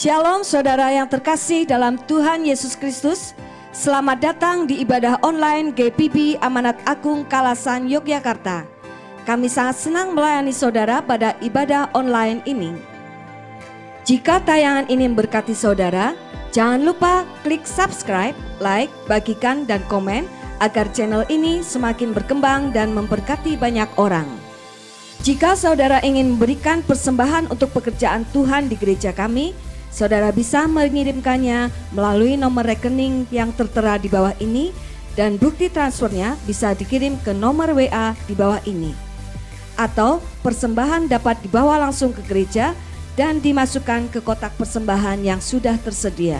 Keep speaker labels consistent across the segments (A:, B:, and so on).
A: Shalom saudara yang terkasih dalam Tuhan Yesus Kristus. Selamat datang di ibadah online GPB Amanat Agung Kalasan Yogyakarta. Kami sangat senang melayani saudara pada ibadah online ini. Jika tayangan ini memberkati saudara, jangan lupa klik subscribe, like, bagikan dan komen agar channel ini semakin berkembang dan memberkati banyak orang. Jika saudara ingin memberikan persembahan untuk pekerjaan Tuhan di gereja kami, saudara bisa mengirimkannya melalui nomor rekening yang tertera di bawah ini dan bukti transfernya bisa dikirim ke nomor WA di bawah ini. Atau persembahan dapat dibawa langsung ke gereja dan dimasukkan ke kotak persembahan yang sudah tersedia.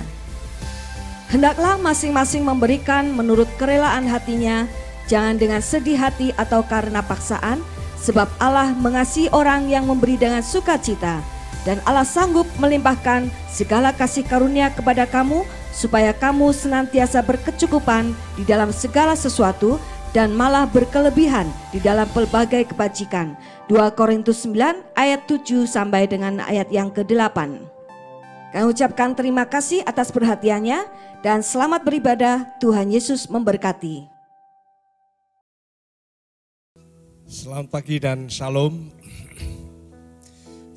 A: Hendaklah masing-masing memberikan menurut kerelaan hatinya, jangan dengan sedih hati atau karena paksaan, sebab Allah mengasihi orang yang memberi dengan sukacita. Dan Allah sanggup melimpahkan segala kasih karunia kepada kamu, supaya kamu senantiasa berkecukupan di dalam segala sesuatu dan malah berkelebihan di dalam pelbagai kebajikan. 2 Korintus 9 ayat 7 sampai dengan ayat yang ke-8. Kami ucapkan terima kasih atas perhatiannya dan selamat beribadah. Tuhan Yesus memberkati.
B: Selamat pagi dan shalom.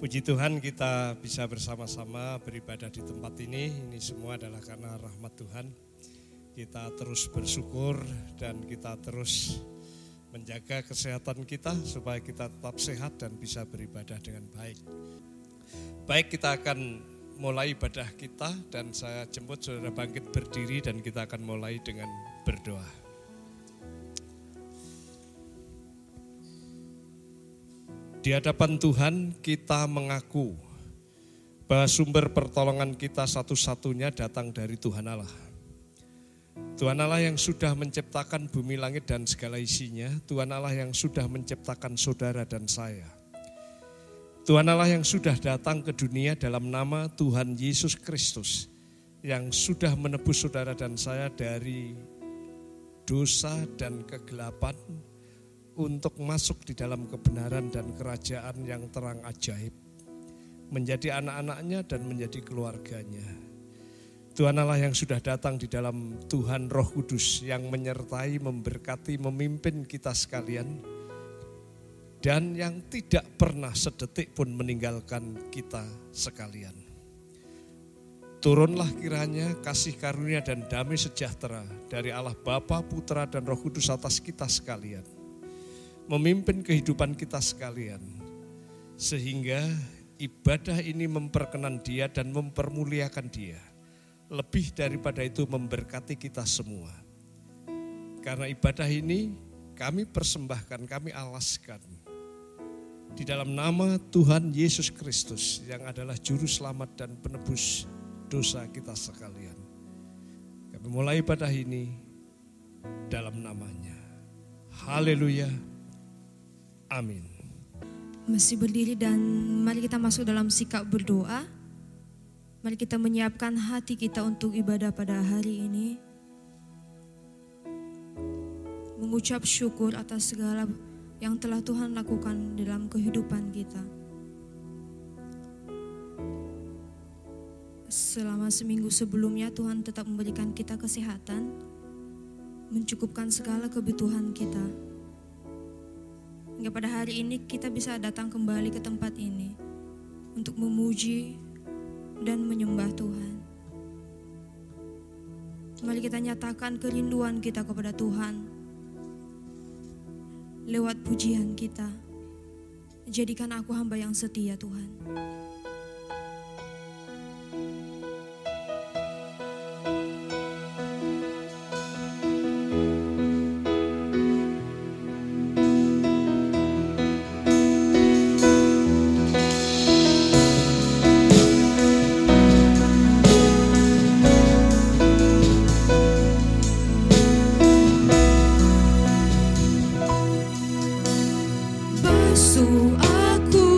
B: Puji Tuhan kita bisa bersama-sama beribadah di tempat ini. Ini semua adalah karena rahmat Tuhan. Kita terus bersyukur dan kita terus menjaga kesehatan kita supaya kita tetap sehat dan bisa beribadah dengan baik. Baik, kita akan mulai ibadah kita dan saya jemput saudara bangkit berdiri dan kita akan mulai dengan berdoa. Di hadapan Tuhan kita mengaku bahwa sumber pertolongan kita satu-satunya datang dari Tuhan Allah. Tuhan Allah yang sudah menciptakan bumi langit dan segala isinya, Tuhan Allah yang sudah menciptakan saudara dan saya. Tuhan Allah yang sudah datang ke dunia dalam nama Tuhan Yesus Kristus, yang sudah menebus saudara dan saya dari dosa dan kegelapan, untuk masuk di dalam kebenaran dan kerajaan yang terang ajaib, menjadi anak-anaknya dan menjadi keluarganya. Tuhan Allah yang sudah datang di dalam Tuhan Roh Kudus yang menyertai, memberkati, memimpin kita sekalian, dan yang tidak pernah sedetik pun meninggalkan kita sekalian. Turunlah kiranya kasih karunia dan damai sejahtera dari Allah Bapa, Putra dan Roh Kudus atas kita sekalian, memimpin kehidupan kita sekalian, sehingga ibadah ini memperkenan Dia dan mempermuliakan Dia. Lebih daripada itu memberkati kita semua. Karena ibadah ini kami persembahkan, kami alaskan di dalam nama Tuhan Yesus Kristus yang adalah juru selamat dan penebus dosa kita sekalian. Kami mulai ibadah ini dalam namanya. Haleluya. Amin.
C: Masih berdiri dan mari kita masuk dalam sikap berdoa. Mari kita menyiapkan hati kita untuk ibadah pada hari ini. Mengucap syukur atas segala yang telah Tuhan lakukan dalam kehidupan kita. Selama seminggu sebelumnya Tuhan tetap memberikan kita kesehatan, mencukupkan segala kebutuhan kita. Hingga pada hari ini kita bisa datang kembali ke tempat ini untuk memuji dan menyembah Tuhan. Mari kita nyatakan kerinduan kita kepada Tuhan lewat pujian kita. Jadikan aku hamba yang setia, Tuhan.
D: Basuh aku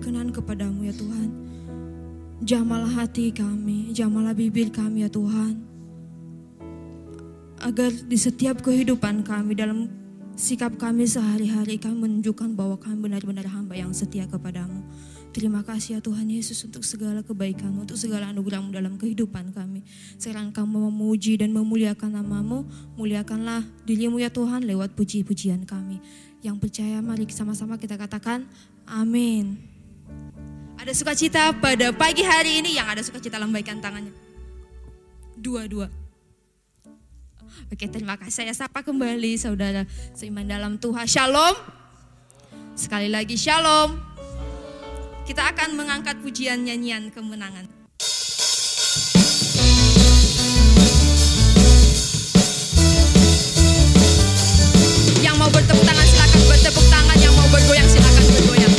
C: berkenan kepadamu ya Tuhan. Jamalah hati kami, jamalah bibir kami ya Tuhan. Agar di setiap kehidupan kami, dalam sikap kami sehari-hari, kami menunjukkan bahwa kami benar-benar hamba yang setia kepadamu. Terima kasih ya Tuhan Yesus untuk segala kebaikan-Mu, untuk segala anugerah-Mu dalam kehidupan kami. Sekarang kami memuji dan memuliakan nama-Mu, muliakanlah diri-Mu ya Tuhan lewat puji-pujian kami. Yang percaya mari sama-sama kita katakan amin. Ada sukacita pada pagi hari ini, yang ada sukacita lambaikan tangannya. Dua-dua. Oke, terima kasih. Saya sapa kembali saudara seiman dalam Tuhan. Shalom. Sekali lagi shalom. Kita akan mengangkat pujian nyanyian kemenangan. Yang mau bertepuk tangan silakan bertepuk tangan, yang mau bergoyang silakan bergoyang.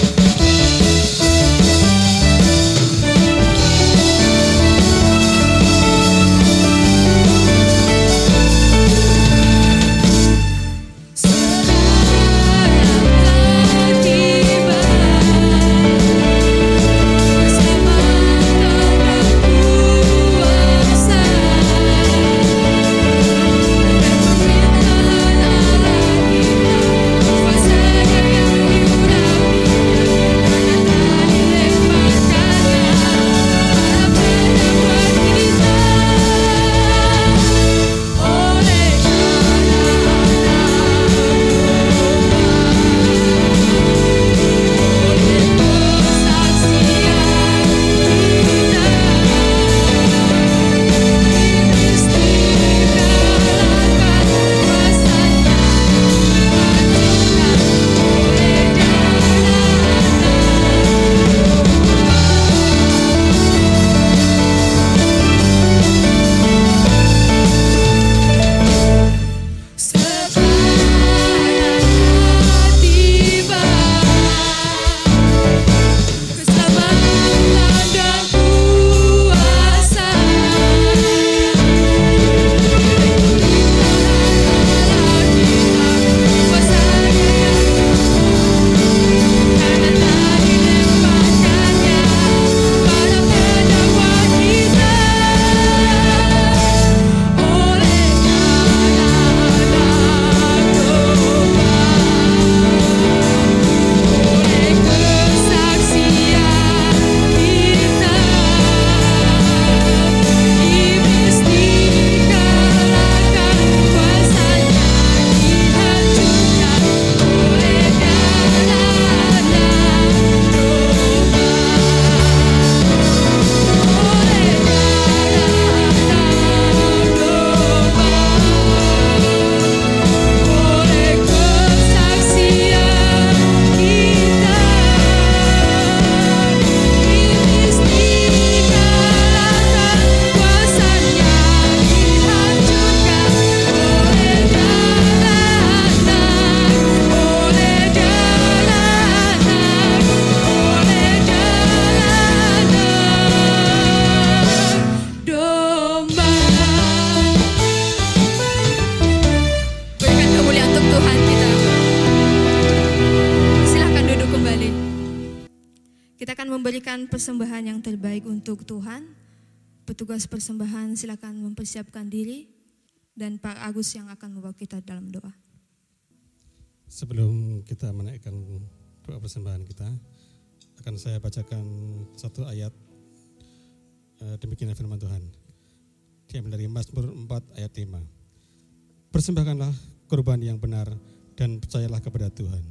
C: memberikan persembahan yang terbaik untuk Tuhan. Petugas persembahan silakan mempersiapkan diri dan Pak Agus yang akan membawa kita dalam doa.
D: Sebelum kita menaikkan doa persembahan kita, akan saya bacakan satu ayat demikian firman Tuhan. Diambil dari Mazmur 4 ayat 5. Persembahkanlah korban yang benar dan percayalah kepada Tuhan.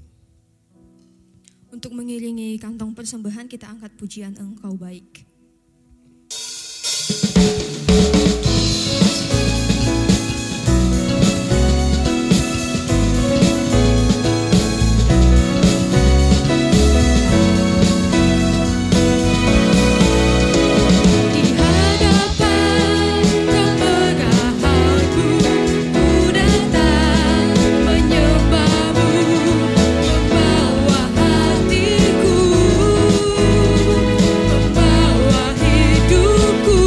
C: Untuk mengiringi kantong persembahan kita angkat pujian Engkau Baik.
E: Membawa hidupku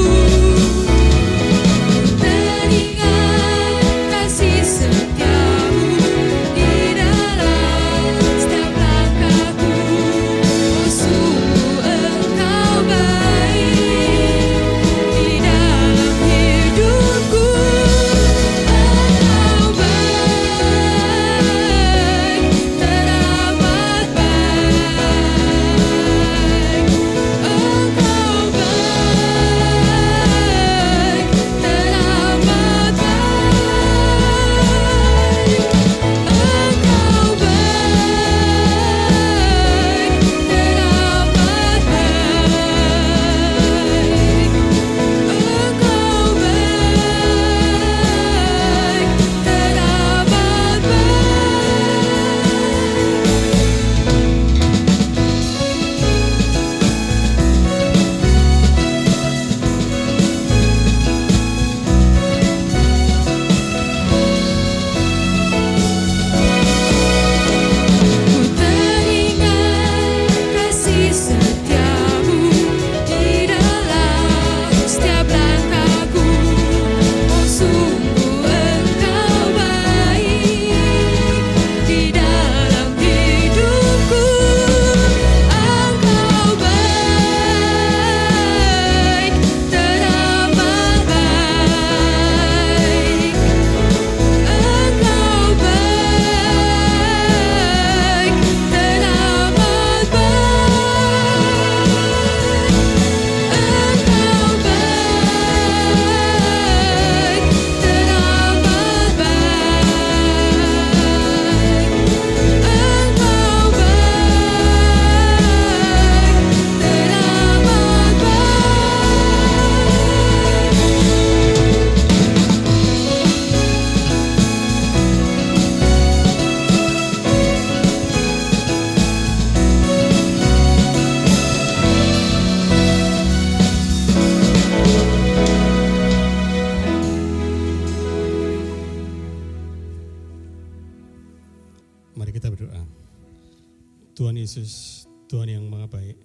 D: Yesus, Tuhan yang Maha Baik,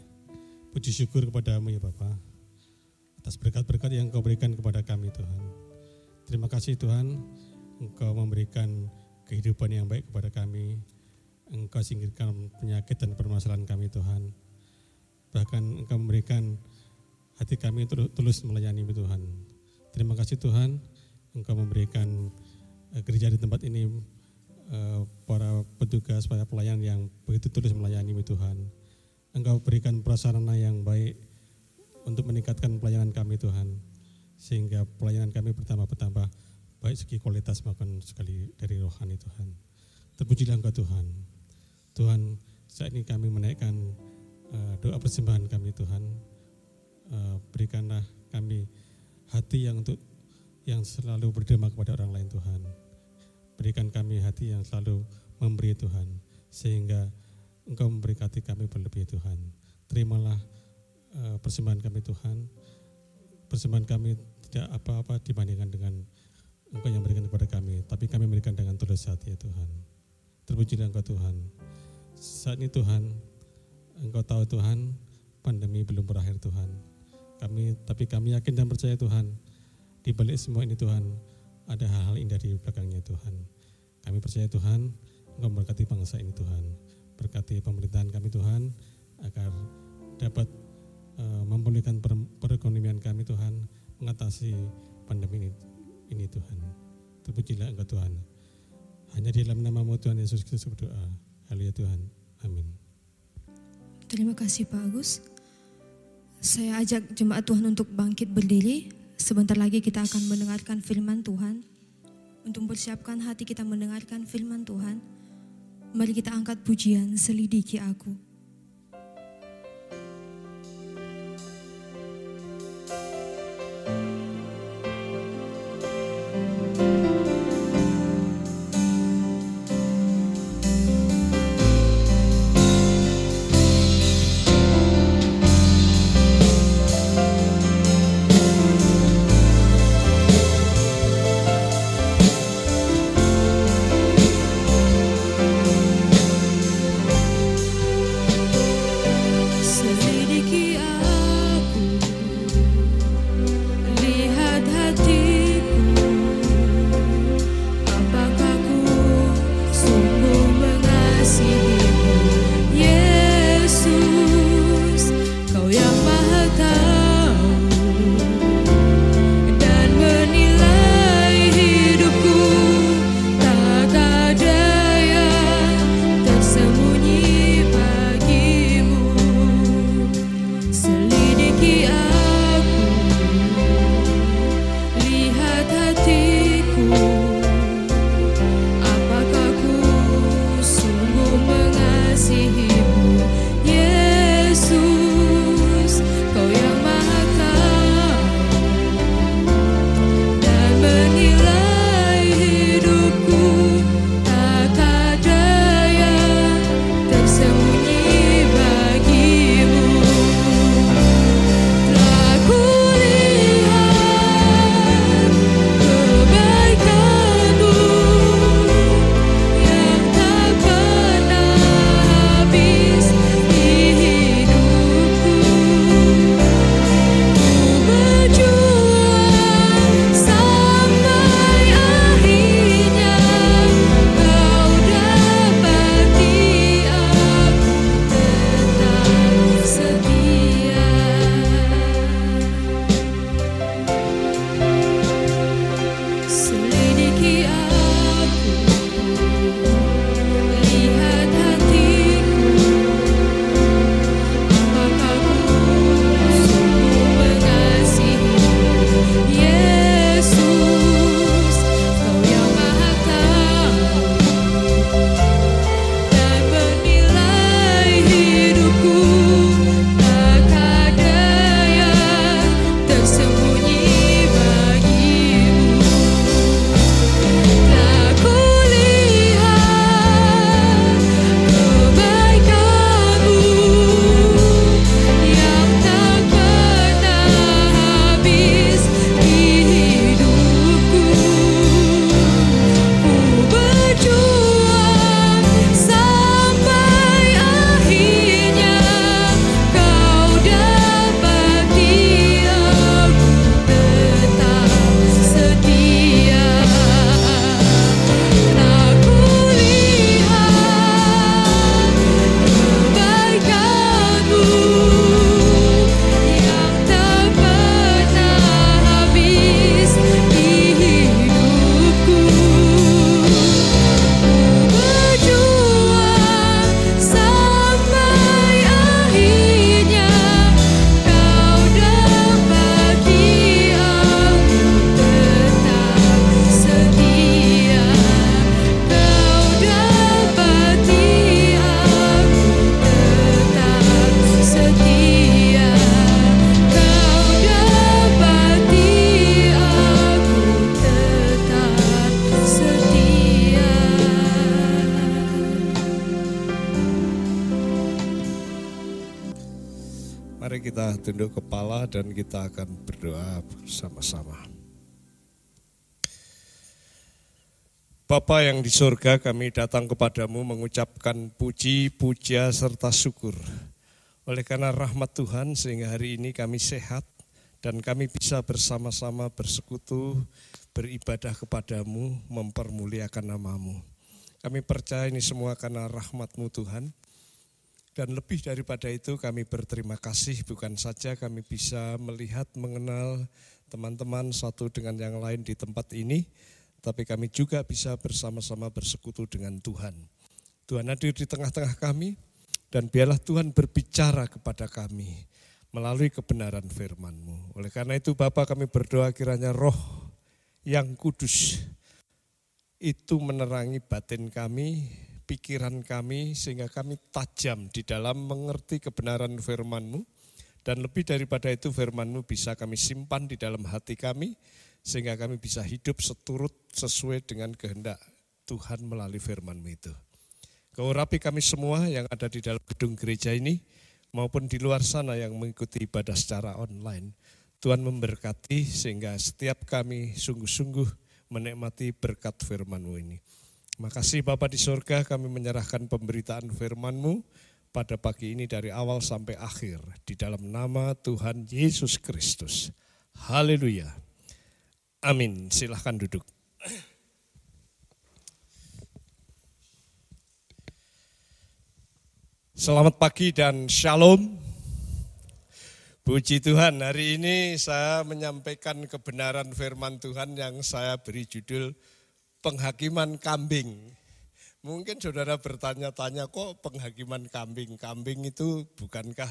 D: puji syukur kepada-Mu ya Bapa, atas berkat-berkat yang Engkau berikan kepada kami Tuhan. Terima kasih Tuhan, Engkau memberikan kehidupan yang baik kepada kami. Engkau singkirkan penyakit dan permasalahan kami Tuhan. Bahkan Engkau memberikan hati kami tulus melayani Tuhan. Terima kasih Tuhan, Engkau memberikan gereja di tempat ini, para petugas, para pelayan yang begitu tulus melayani Tuhan. Engkau berikan prasarana yang baik untuk meningkatkan pelayanan kami Tuhan, sehingga pelayanan kami bertambah baik segi kualitas maupun sekali dari rohani Tuhan. Terpujilah Engkau Tuhan. Tuhan, saat ini kami menaikkan doa persembahan kami Tuhan. Berikanlah kami hati yang selalu berderma kepada orang lain Tuhan. Berikan kami hati yang selalu memberi Tuhan, sehingga Engkau memberkati kami berlebih Tuhan. Terimalah persembahan kami Tuhan. Persembahan kami tidak apa-apa dibandingkan dengan Engkau yang berikan kepada kami, tapi kami berikan dengan tulus hati ya Tuhan. Terpujilah Engkau Tuhan. Saat ini Tuhan, Engkau tahu Tuhan, pandemi belum berakhir Tuhan. Tapi kami yakin dan percaya Tuhan, di balik semua ini Tuhan, ada hal-hal indah di belakangnya Tuhan. Kami percaya Tuhan, Engkau memberkati bangsa ini Tuhan. Berkati pemerintahan kami Tuhan, agar dapat memulihkan perekonomian kami Tuhan, mengatasi pandemi ini Tuhan. Terpujilah Engkau Tuhan. Hanya di dalam nama-Mu Tuhan Yesus Kristus berdoa. Haleluya Tuhan. Amin.
C: Terima kasih Pak Agus. Saya ajak jemaat Tuhan untuk bangkit berdiri. Sebentar lagi kita akan mendengarkan firman Tuhan. Untuk mempersiapkan hati kita mendengarkan firman Tuhan, mari kita angkat pujian Selidiki Aku.
B: kita tunduk kepala dan kita akan berdoa bersama-sama. Bapa yang di surga, kami datang kepadamu mengucapkan puji, puja, serta syukur. Oleh karena rahmat Tuhan sehingga hari ini kami sehat dan kami bisa bersama-sama bersekutu, beribadah kepadamu, mempermuliakan namamu. Kami percaya ini semua karena rahmat-Mu Tuhan. Dan lebih daripada itu kami berterima kasih, bukan saja kami bisa melihat, mengenal teman-teman satu dengan yang lain di tempat ini, tapi kami juga bisa bersama-sama bersekutu dengan Tuhan. Tuhan hadir di tengah-tengah kami, dan biarlah Tuhan berbicara kepada kami melalui kebenaran firman-Mu. Oleh karena itu Bapa, kami berdoa kiranya Roh yang kudus itu menerangi batin kami, pikiran kami, sehingga kami tajam di dalam mengerti kebenaran firman-Mu. Dan lebih daripada itu firman-Mu bisa kami simpan di dalam hati kami, sehingga kami bisa hidup seturut sesuai dengan kehendak Tuhan melalui firman-Mu itu. Kau urapi kami semua yang ada di dalam gedung gereja ini, maupun di luar sana yang mengikuti ibadah secara online. Tuhan memberkati sehingga setiap kami sungguh-sungguh menikmati berkat firman-Mu ini. Makasih Bapa di surga, kami menyerahkan pemberitaan firman-Mu pada pagi ini dari awal sampai akhir. Di dalam nama Tuhan Yesus Kristus. Haleluya. Amin. Silahkan duduk. Selamat pagi dan shalom. Puji Tuhan, hari ini saya menyampaikan kebenaran firman Tuhan yang saya beri judul penghakiman kambing. Mungkin saudara bertanya-tanya, kok penghakiman kambing? Kambing itu bukankah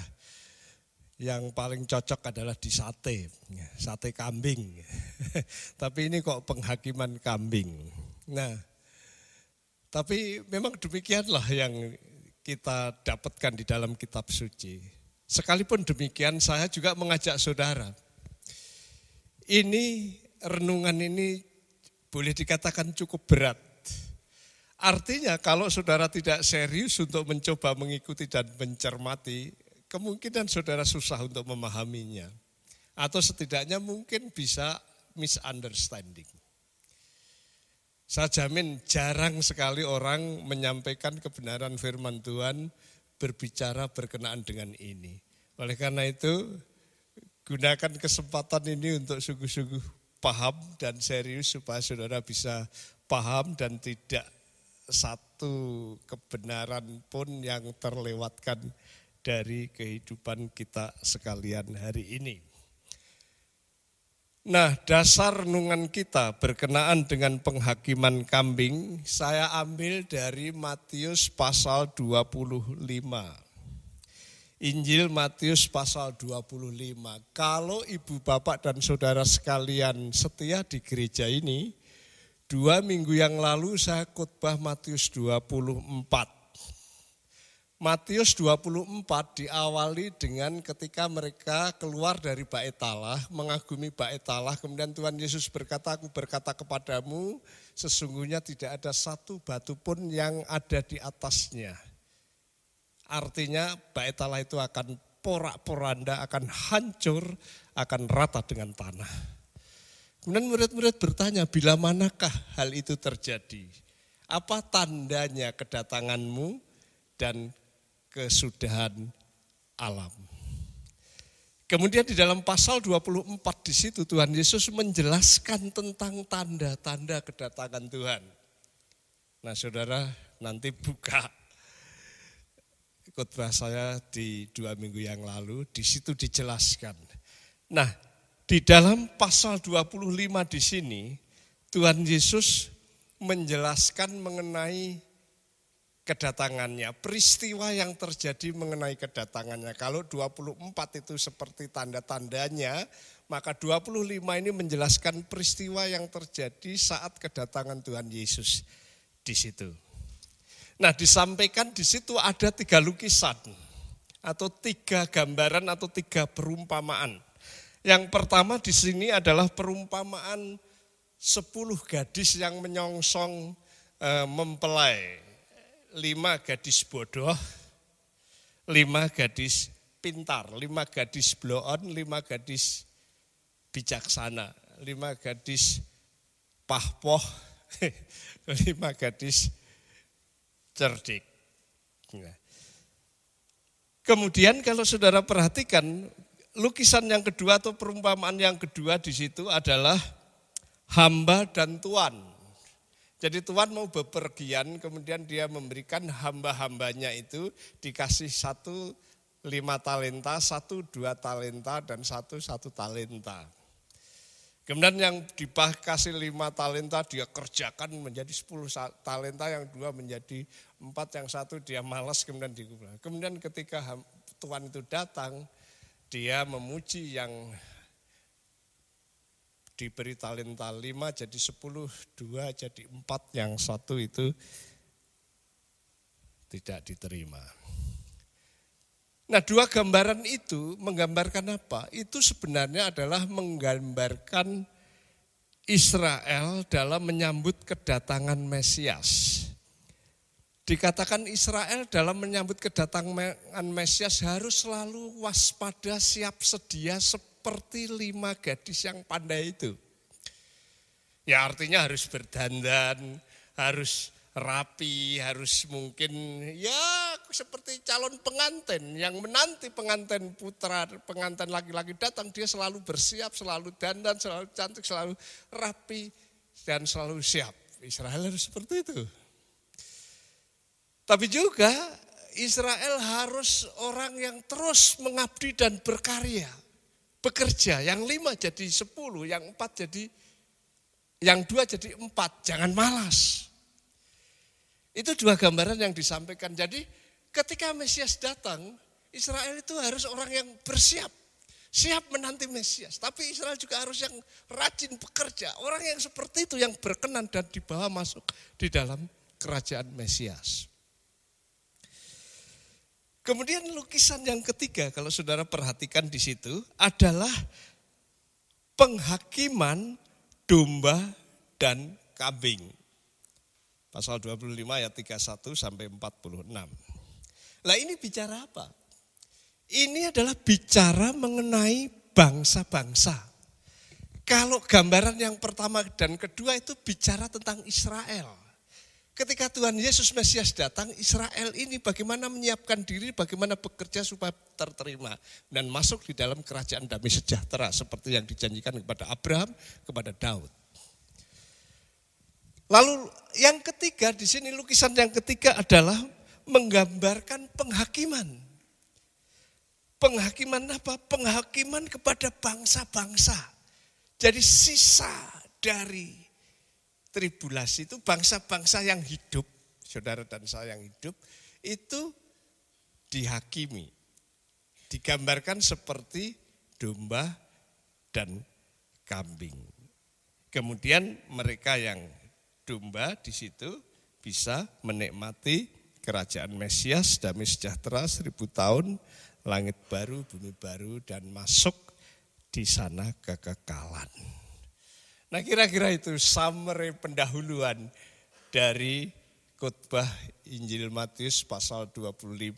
B: yang paling cocok adalah di sate kambing. Tapi ini kok penghakiman kambing. Nah, tapi memang demikianlah yang kita dapatkan di dalam kitab suci. Sekalipun demikian saya juga mengajak saudara. Renungan ini boleh dikatakan cukup berat. Artinya kalau saudara tidak serius untuk mencoba mengikuti dan mencermati, kemungkinan saudara susah untuk memahaminya. Atau setidaknya mungkin bisa misunderstanding. Saya jamin jarang sekali orang menyampaikan kebenaran firman Tuhan berbicara berkenaan dengan ini. Oleh karena itu, gunakan kesempatan ini untuk sungguh-sungguh paham dan serius supaya saudara bisa paham dan tidak satu kebenaran pun yang terlewatkan dari kehidupan kita sekalian hari ini. Nah, dasar renungan kita berkenaan dengan penghakiman kambing, saya ambil dari Matius pasal 25. Injil Matius pasal 25. Kalau ibu bapak dan saudara sekalian setia di gereja ini, 2 minggu yang lalu saya khotbah Matius 24. Matius 24 diawali dengan ketika mereka keluar dari Bait Allah, mengagumi Bait Allah, kemudian Tuhan Yesus berkata, aku berkata kepadamu, sesungguhnya tidak ada satu batu pun yang ada di atasnya. Artinya Bait Allah itu akan porak-poranda, akan hancur, akan rata dengan tanah. Kemudian murid-murid bertanya, bila manakah hal itu terjadi? Apa tandanya kedatanganmu dan kesudahan alam? Kemudian di dalam pasal 24 di situ Tuhan Yesus menjelaskan tentang tanda-tanda kedatangan Tuhan. Nah saudara nanti buka khotbah saya di 2 minggu yang lalu, di situ dijelaskan. Nah di dalam pasal 25 di sini Tuhan Yesus menjelaskan mengenai kedatangannya, peristiwa yang terjadi mengenai kedatangannya. Kalau 24 itu seperti tanda-tandanya, maka 25 ini menjelaskan peristiwa yang terjadi saat kedatangan Tuhan Yesus di situ. Nah, disampaikan di situ ada 3 lukisan atau 3 gambaran atau 3 perumpamaan. Yang pertama di sini adalah perumpamaan 10 gadis yang menyongsong mempelai. 5 gadis bodoh, 5 gadis pintar, 5 gadis bloon, 5 gadis bijaksana, 5 gadis pahpoh, 5 gadis cerdik. Nah. Kemudian kalau saudara perhatikan, lukisan yang kedua atau perumpamaan yang kedua di situ adalah hamba dan tuan. Jadi tuan mau bepergian, kemudian dia memberikan hamba-hambanya itu dikasih 1 5 talenta, 1 2 talenta, dan 1 1 talenta. Kemudian yang dikasih 5 talenta dia kerjakan menjadi 10 talenta, yang 2 menjadi 4, yang 1 dia malas kemudian dikumpulkan. Kemudian ketika tuan itu datang, dia memuji yang diberi talenta 5 jadi 10, 2 jadi 4, yang 1 itu tidak diterima. Nah, 2 gambaran itu menggambarkan apa? Itu sebenarnya adalah menggambarkan Israel dalam menyambut kedatangan Mesias. Dikatakan Israel dalam menyambut kedatangan Mesias harus selalu waspada, siap sedia seperti 5 gadis yang pandai itu. Ya artinya harus berdandan, harus rapi, harus mungkin ya seperti calon pengantin yang menanti pengantin putra, pengantin laki-laki datang, dia selalu bersiap, selalu dandan, selalu cantik, selalu rapi dan selalu siap. Israel harus seperti itu. Tapi juga Israel harus orang yang terus mengabdi dan berkarya. Bekerja, yang 5 jadi 10, yang 4 jadi, yang 2 jadi 4, jangan malas. Itu 2 gambaran yang disampaikan. Jadi ketika Mesias datang, Israel itu harus orang yang bersiap. Siap menanti Mesias. Tapi Israel juga harus yang rajin bekerja. Orang yang seperti itu yang berkenan dan dibawa masuk di dalam kerajaan Mesias. Kemudian lukisan yang ketiga, kalau saudara perhatikan di situ, adalah penghakiman domba dan kambing. Pasal 25 ayat 31 sampai 46. Lah ini bicara apa? Ini adalah bicara mengenai bangsa-bangsa. Kalau gambaran yang pertama dan kedua itu bicara tentang Israel. Ketika Tuhan Yesus Mesias datang, Israel ini bagaimana menyiapkan diri, bagaimana bekerja supaya terterima dan masuk di dalam kerajaan damai sejahtera seperti yang dijanjikan kepada Abraham, kepada Daud. Lalu yang ketiga di sini, lukisan yang ketiga adalah menggambarkan penghakiman. Penghakiman apa? Penghakiman kepada bangsa-bangsa. Jadi sisa dari tribulasi itu bangsa-bangsa yang hidup, saudara dan saya yang hidup, itu dihakimi. Digambarkan seperti domba dan kambing. Kemudian mereka yang domba di situ bisa menikmati kerajaan Mesias, damai sejahtera 1000 tahun, langit baru, bumi baru, dan masuk di sana kekekalan. Nah kira-kira itu summary pendahuluan dari khotbah Injil Matius pasal 25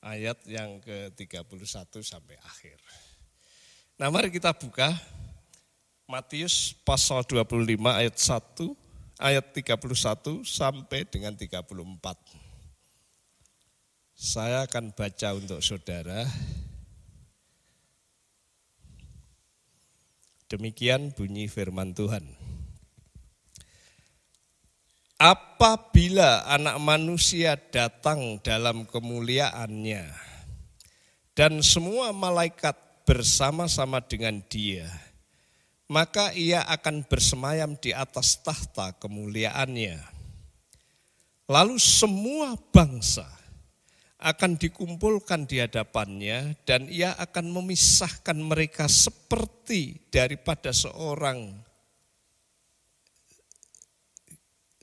B: ayat yang ke-31 sampai akhir. Nah mari kita buka Matius pasal 25 ayat 1, ayat 31 sampai dengan 34. Saya akan baca untuk saudara. Demikian bunyi firman Tuhan. Apabila anak manusia datang dalam kemuliaannya dan semua malaikat bersama-sama dengan dia, maka ia akan bersemayam di atas tahta kemuliaannya. Lalu semua bangsa akan dikumpulkan di hadapannya dan ia akan memisahkan mereka seperti daripada seorang,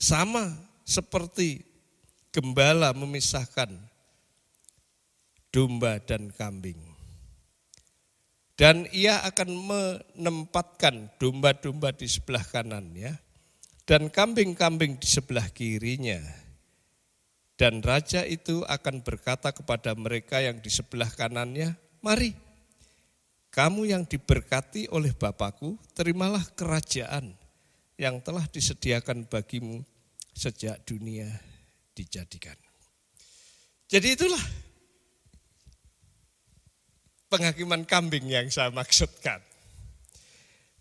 B: sama seperti gembala memisahkan domba dan kambing. Dan ia akan menempatkan domba-domba di sebelah kanannya dan kambing-kambing di sebelah kirinya. Dan raja itu akan berkata kepada mereka yang di sebelah kanannya, mari, kamu yang diberkati oleh Bapakku, terimalah kerajaan yang telah disediakan bagimu sejak dunia dijadikan. Jadi itulah penghakiman kambing yang saya maksudkan.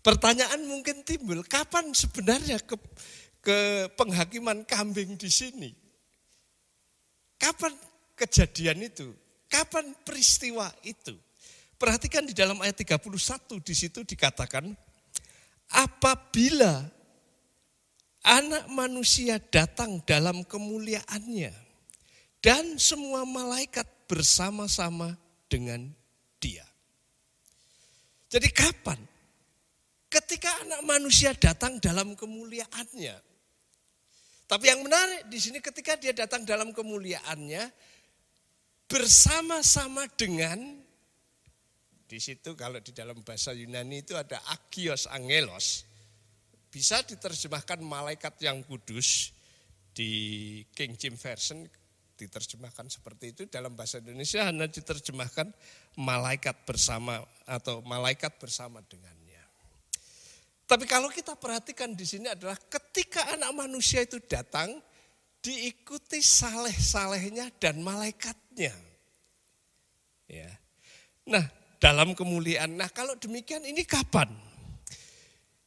B: Pertanyaan mungkin timbul, kapan sebenarnya ke penghakiman kambing di sini? Kapan kejadian itu? Kapan peristiwa itu? Perhatikan di dalam ayat 31 di situ dikatakan, apabila Anak Manusia datang dalam kemuliaannya dan semua malaikat bersama-sama dengan Dia. Jadi kapan? Ketika Anak Manusia datang dalam kemuliaannya. Tapi yang menarik di sini ketika Dia datang dalam kemuliaannya bersama-sama dengan, di situ kalau di dalam bahasa Yunani itu ada agios angelos, bisa diterjemahkan malaikat yang kudus, di King James Version diterjemahkan seperti itu, dalam bahasa Indonesia hanya diterjemahkan malaikat bersama atau malaikat bersama dengannya. Tapi kalau kita perhatikan di sini adalah ketika Anak Manusia itu datang, diikuti saleh-salehnya dan malaikatnya. Ya. Nah, dalam kemuliaan. Nah, kalau demikian ini kapan?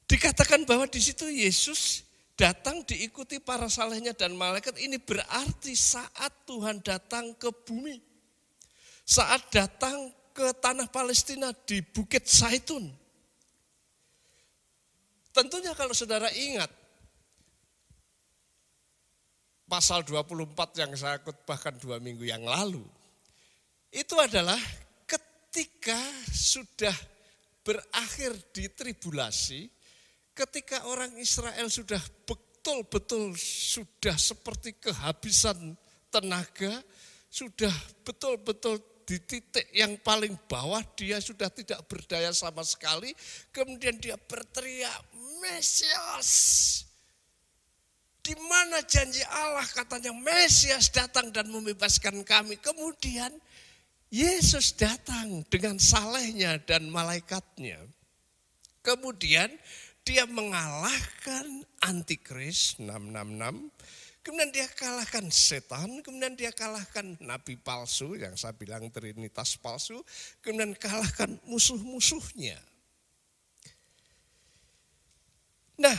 B: Dikatakan bahwa di situ Yesus datang diikuti para salehnya dan malaikat. Ini berarti saat Tuhan datang ke bumi. Saat datang ke tanah Palestina di Bukit Zaitun. Tentunya kalau saudara ingat pasal 24 yang saya khotbahkan 2 minggu yang lalu. Itu adalah ketika sudah berakhir di tribulasi, ketika orang Israel sudah betul-betul sudah seperti kehabisan tenaga, sudah betul-betul di titik yang paling bawah, dia sudah tidak berdaya sama sekali. Kemudian dia berteriak, Mesias. Di mana janji Allah katanya Mesias datang dan membebaskan kami. Kemudian Yesus datang dengan salehnya dan malaikatnya. Kemudian dia mengalahkan Antikris 666. Kemudian dia kalahkan setan, kemudian dia kalahkan nabi palsu yang saya bilang trinitas palsu, kemudian kalahkan musuh-musuhnya. Nah,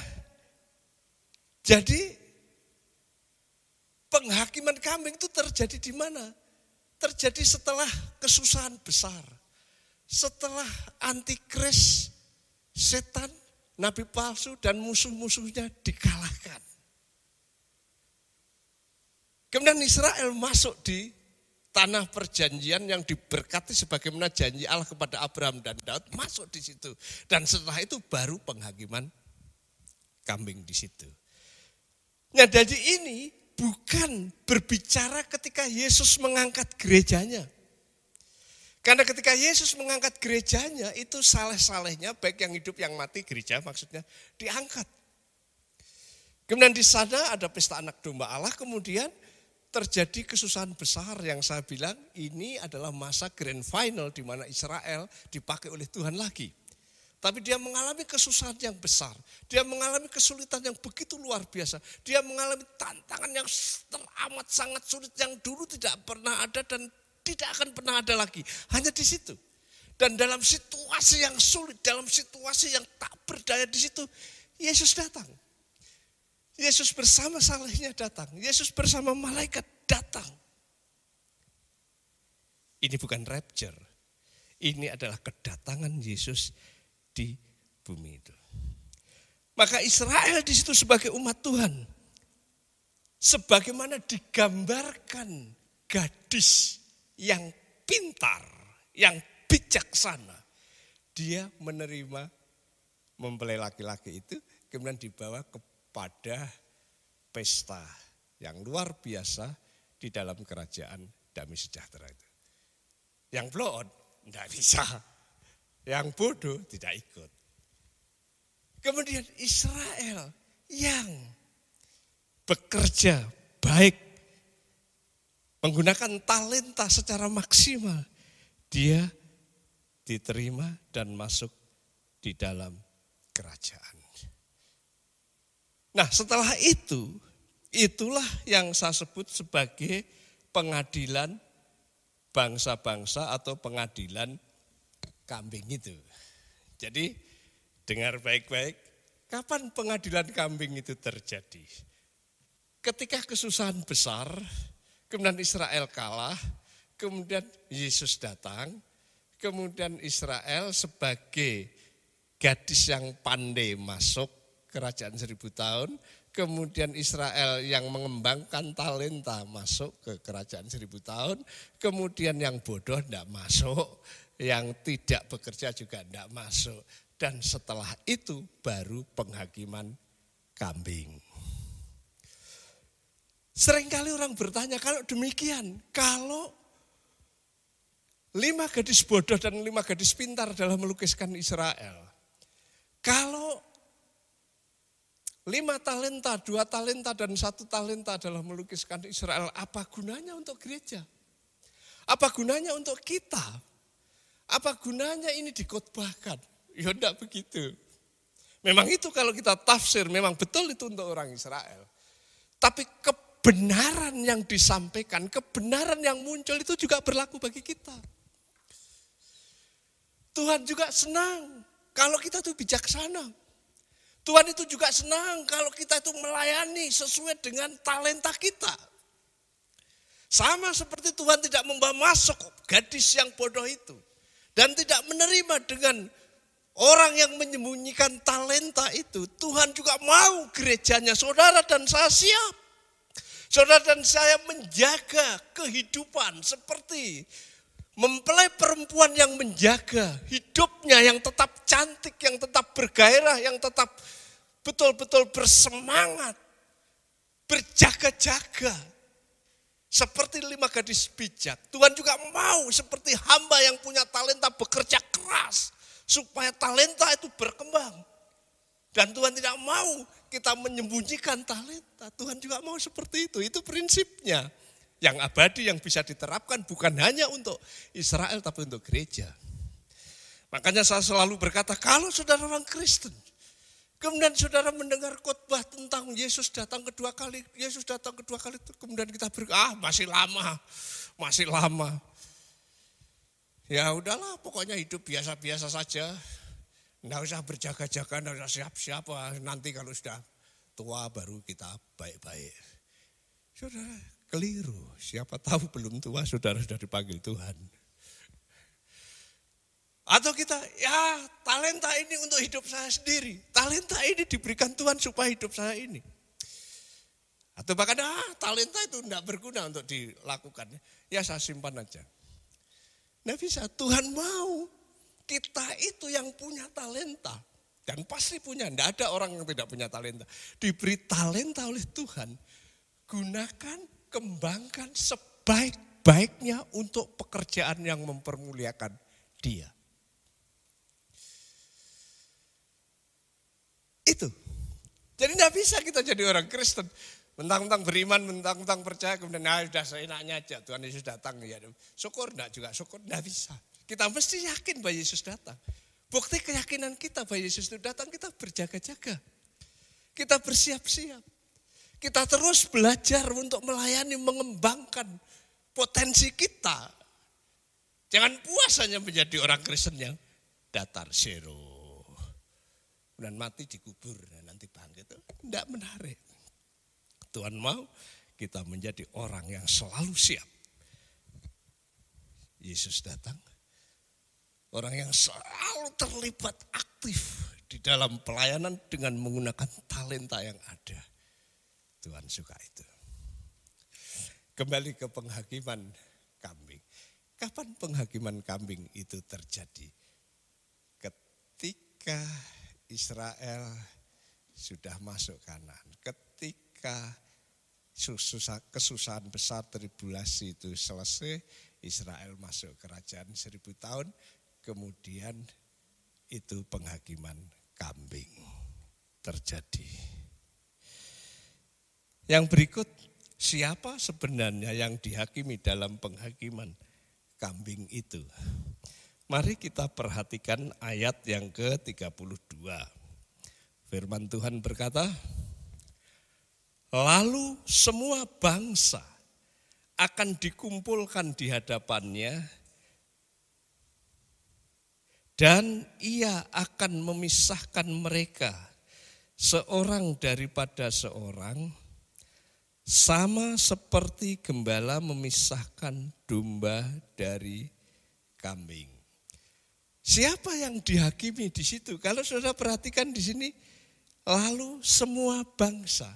B: jadi penghakiman kambing itu terjadi di mana? Terjadi setelah kesusahan besar. Setelah Antikris, setan, nabi palsu dan musuh-musuhnya dikalahkan. Kemudian Israel masuk di tanah perjanjian yang diberkati sebagaimana janji Allah kepada Abraham dan Daud, masuk di situ. Dan setelah itu baru penghakiman kambing di situ. Nah, jadi ini bukan berbicara ketika Yesus mengangkat gerejanya. Karena ketika Yesus mengangkat gerejanya, itu saleh-salehnya, baik yang hidup yang mati, gereja maksudnya, diangkat. Kemudian di sana ada pesta anak domba Allah, kemudian terjadi kesusahan besar yang saya bilang ini adalah masa grand final di mana Israel dipakai oleh Tuhan lagi. Tapi dia mengalami kesusahan yang besar. Dia mengalami kesulitan yang begitu luar biasa. Dia mengalami tantangan yang teramat sangat sulit yang dulu tidak pernah ada dan tidak akan pernah ada lagi. Hanya di situ. Dan dalam situasi yang sulit, dalam situasi yang tak berdaya di situ, Yesus datang. Yesus bersama salehnya datang. Yesus bersama malaikat datang. Ini bukan rapture. Ini adalah kedatangan Yesus di bumi itu. Maka Israel di situ sebagai umat Tuhan, sebagaimana digambarkan gadis yang pintar, yang bijaksana, dia menerima mempelai laki-laki itu, kemudian dibawa pada pesta yang luar biasa di dalam kerajaan damai sejahtera itu. Yang bloon tidak bisa, yang bodoh tidak ikut. Kemudian Israel yang bekerja baik menggunakan talenta secara maksimal, dia diterima dan masuk di dalam kerajaan. Nah, setelah itu, itulah yang saya sebut sebagai pengadilan bangsa-bangsa atau pengadilan kambing itu. Jadi, dengar baik-baik, kapan pengadilan kambing itu terjadi? Ketika kesusahan besar, kemudian Israel kalah, kemudian Yesus datang, kemudian Israel sebagai gadis yang pandai masuk kerajaan 1000 tahun, kemudian Israel yang mengembangkan talenta masuk ke kerajaan 1000 tahun, kemudian yang bodoh tidak masuk, yang tidak bekerja juga tidak masuk. Dan setelah itu baru penghakiman kambing. Seringkali orang bertanya, kalau demikian, kalau 5 gadis bodoh dan 5 gadis pintar dalam melukiskan Israel, kalau 5 talenta, 2 talenta dan 1 talenta dalam melukiskan Israel, apa gunanya untuk gereja? Apa gunanya untuk kita? Apa gunanya ini dikhotbahkan? Ya enggak begitu. Memang itu kalau kita tafsir, memang betul itu untuk orang Israel. Tapi kebenaran yang disampaikan, kebenaran yang muncul itu juga berlaku bagi kita. Tuhan juga senang kalau kita itu bijaksana. Tuhan itu juga senang kalau kita itu melayani sesuai dengan talenta kita. Sama seperti Tuhan tidak membawa masuk gadis yang bodoh itu. Dan tidak menerima dengan orang yang menyembunyikan talenta itu. Tuhan juga mau gerejanya, saudara dan saya siap. Saudara dan saya menjaga kehidupan seperti mempelai perempuan yang menjaga hidupnya yang tetap cantik, yang tetap bergairah, yang tetap betul-betul bersemangat, berjaga-jaga. Seperti 5 gadis bijak. Tuhan juga mau seperti hamba yang punya talenta bekerja keras supaya talenta itu berkembang. Dan Tuhan tidak mau kita menyembunyikan talenta. Tuhan juga mau seperti itu. Itu prinsipnya. Yang abadi yang bisa diterapkan bukan hanya untuk Israel tapi untuk gereja. Makanya saya selalu berkata, kalau saudara orang Kristen, kemudian saudara mendengar khotbah tentang Yesus datang kedua kali, kemudian kita masih lama. Ya udahlah, pokoknya hidup biasa-biasa saja. Enggak usah berjaga-jaga, enggak usah siap-siap, nanti kalau sudah tua baru kita baik-baik. Saudara, keliru. Siapa tahu belum tua saudara sudah dipanggil Tuhan. Atau kita, talenta ini untuk hidup saya sendiri. Talenta ini diberikan Tuhan supaya hidup saya ini. Atau bahkan, talenta itu tidak berguna untuk dilakukan. Ya saya simpan aja. Nah bisa, Tuhan mau kita itu yang punya talenta. Dan pasti punya, tidak ada orang yang tidak punya talenta. Diberi talenta oleh Tuhan. Gunakan, kembangkan sebaik-baiknya untuk pekerjaan yang mempermuliakan Dia. Itu. Jadi tidak bisa kita jadi orang Kristen. Mentang-mentang beriman, mentang-mentang percaya, kemudian sudah seenaknya aja. Tuhan Yesus datang. Ya, syukur enggak juga, syukur enggak bisa. Kita mesti yakin bahwa Yesus datang. Bukti keyakinan kita bahwa Yesus itu datang, kita berjaga-jaga. Kita bersiap-siap. Kita terus belajar untuk melayani, mengembangkan potensi kita. Jangan puas hanya menjadi orang Kristen yang datar zero. Dan mati dikubur dan nanti bangkit. Tidak menarik. Tuhan mau kita menjadi orang yang selalu siap. Yesus datang. Orang yang selalu terlibat aktif di dalam pelayanan dengan menggunakan talenta yang ada. Tuhan suka itu. Kembali ke penghakiman kambing. Kapan penghakiman kambing itu terjadi? Ketika Israel sudah masuk Kanaan. Ketika kesusahan besar tribulasi itu selesai, Israel masuk kerajaan 1000 tahun, kemudian itu penghakiman kambing terjadi. Yang berikut, siapa sebenarnya yang dihakimi dalam penghakiman kambing itu? Mari kita perhatikan ayat yang ke-32. Firman Tuhan berkata, lalu semua bangsa akan dikumpulkan di hadapannya dan ia akan memisahkan mereka seorang daripada seorang, sama seperti gembala memisahkan domba dari kambing. Siapa yang dihakimi di situ? Kalau saudara perhatikan di sini, lalu semua bangsa.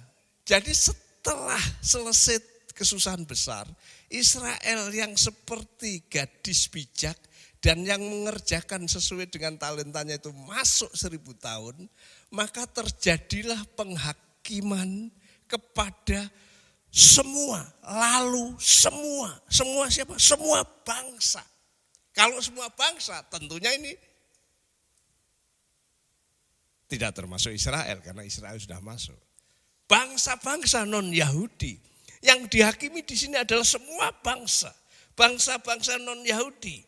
B: Jadi setelah selesai kesusahan besar, Israel yang seperti gadis bijak dan yang mengerjakan sesuai dengan talentanya itu masuk 1000 tahun, maka terjadilah penghakiman kepada semua, lalu semua siapa? Semua bangsa. Kalau semua bangsa tentunya ini tidak termasuk Israel karena Israel sudah masuk. Bangsa-bangsa non-Yahudi yang dihakimi di sini adalah semua bangsa, bangsa-bangsa non-Yahudi.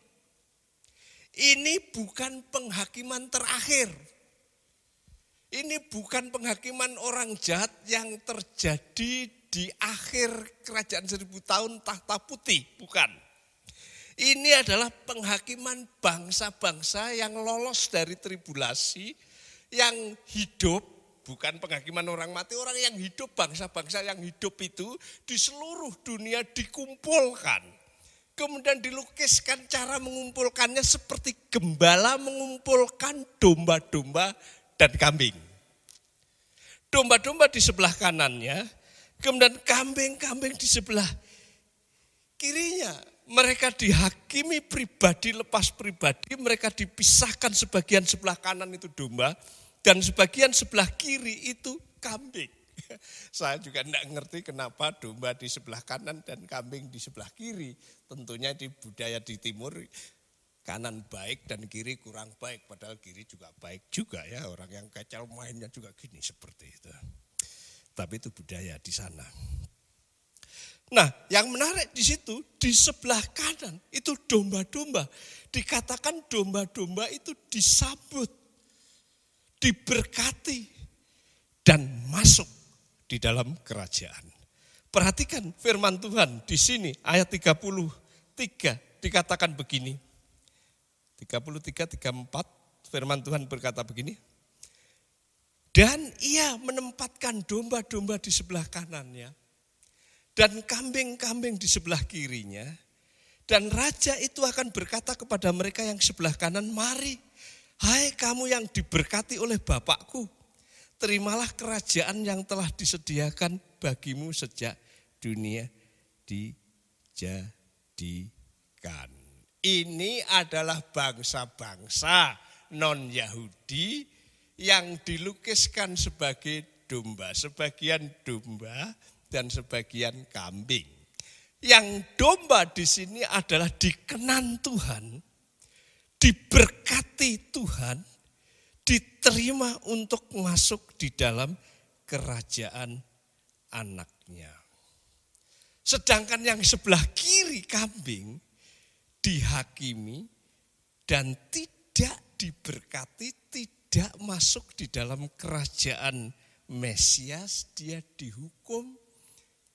B: Ini bukan penghakiman terakhir. Ini bukan penghakiman orang jahat yang terjadi di akhir kerajaan 1000 tahun tahta putih, bukan. Ini adalah penghakiman bangsa-bangsa yang lolos dari tribulasi, yang hidup, bukan penghakiman orang mati, orang yang hidup, bangsa-bangsa yang hidup itu di seluruh dunia dikumpulkan. Kemudian dilukiskan cara mengumpulkannya seperti gembala mengumpulkan domba-domba dan kambing. Domba-domba di sebelah kanannya, kemudian kambing-kambing di sebelah kirinya. Mereka dihakimi pribadi lepas pribadi, mereka dipisahkan sebagian sebelah kanan itu domba dan sebagian sebelah kiri itu kambing. Saya juga tidak ngerti kenapa domba di sebelah kanan dan kambing di sebelah kiri. Tentunya di budaya di timur kanan baik dan kiri kurang baik, padahal kiri juga baik juga ya, orang yang kacau mainnya juga gini seperti itu. Tapi itu budaya di sana. Nah, yang menarik di situ, di sebelah kanan itu domba-domba. Dikatakan domba-domba itu disambut, diberkati, dan masuk di dalam kerajaan. Perhatikan firman Tuhan di sini, ayat 33 dikatakan begini. 33, 34, firman Tuhan berkata begini. Dan ia menempatkan domba-domba di sebelah kanannya, dan kambing-kambing di sebelah kirinya. Dan raja itu akan berkata kepada mereka yang sebelah kanan, mari, hai kamu yang diberkati oleh Bapakku, terimalah kerajaan yang telah disediakan bagimu sejak dunia dijadikan. Ini adalah bangsa-bangsa non-Yahudi yang dilukiskan sebagai domba, sebagian domba dan sebagian kambing. Yang domba di sini adalah dikenan Tuhan, diberkati Tuhan, diterima untuk masuk di dalam kerajaan anaknya. Sedangkan yang sebelah kiri kambing dihakimi dan tidak diberkati, tidak masuk di dalam kerajaan Mesias, dia dihukum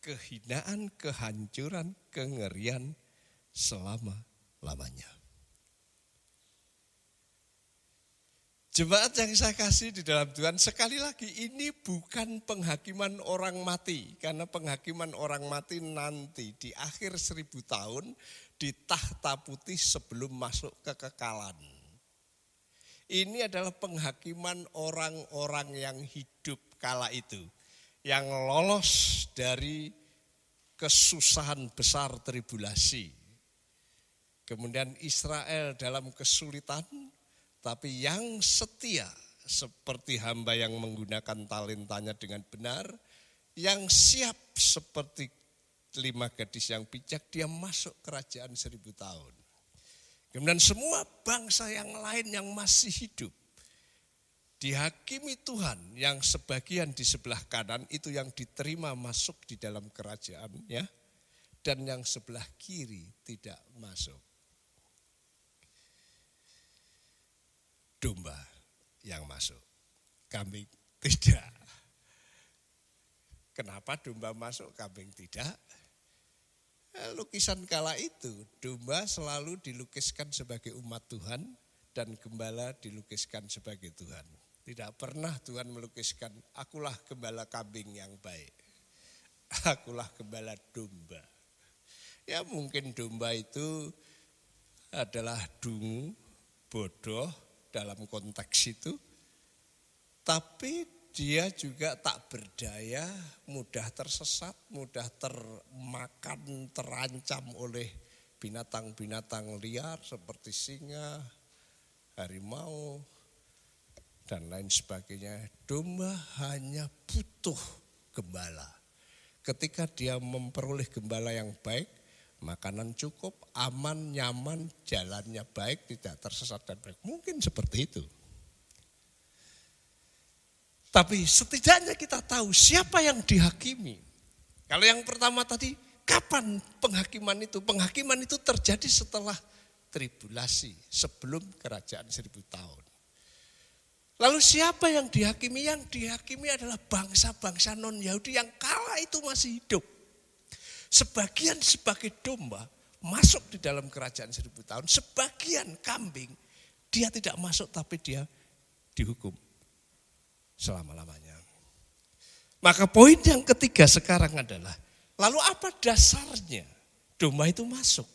B: kehinaan, kehancuran, kengerian selama-lamanya. Jemaat yang saya kasih di dalam Tuhan, sekali lagi ini bukan penghakiman orang mati. Karena penghakiman orang mati nanti di akhir 1000 tahun di tahta putih sebelum masuk kekekalan. Ini adalah penghakiman orang-orang yang hidup kala itu, yang lolos dari kesusahan besar tribulasi. Kemudian Israel dalam kesulitan, tapi yang setia seperti hamba yang menggunakan talentanya dengan benar, yang siap seperti 5 gadis yang bijak, dia masuk kerajaan 1000 tahun. Kemudian semua bangsa yang lain yang masih hidup dihakimi Tuhan, yang sebagian di sebelah kanan itu yang diterima masuk di dalam kerajaannya, dan yang sebelah kiri tidak masuk. Domba yang masuk, kambing tidak. Kenapa domba masuk, kambing tidak? Lukisan kala itu, domba selalu dilukiskan sebagai umat Tuhan dan gembala dilukiskan sebagai Tuhan. Tidak pernah Tuhan melukiskan, akulah gembala kambing yang baik, akulah gembala domba. Ya mungkin domba itu adalah dungu, bodoh dalam konteks itu, tapi dia juga tak berdaya, mudah tersesat, mudah termakan, terancam oleh binatang-binatang liar seperti singa, harimau, dan lain sebagainya. Domba hanya butuh gembala. Ketika dia memperoleh gembala yang baik, makanan cukup, aman, nyaman, jalannya baik, tidak tersesat dan baik. Mungkin seperti itu. Tapi setidaknya kita tahu siapa yang dihakimi. Kalau yang pertama tadi, kapan penghakiman itu? Penghakiman itu terjadi setelah tribulasi, sebelum kerajaan 1000 tahun. Lalu siapa yang dihakimi? Yang dihakimi adalah bangsa-bangsa non-Yahudi yang kala itu masih hidup. Sebagian sebagai domba masuk di dalam kerajaan 1000 tahun. Sebagian kambing, dia tidak masuk tapi dia dihukum selama-lamanya. Maka poin yang ketiga sekarang adalah, lalu apa dasarnya domba itu masuk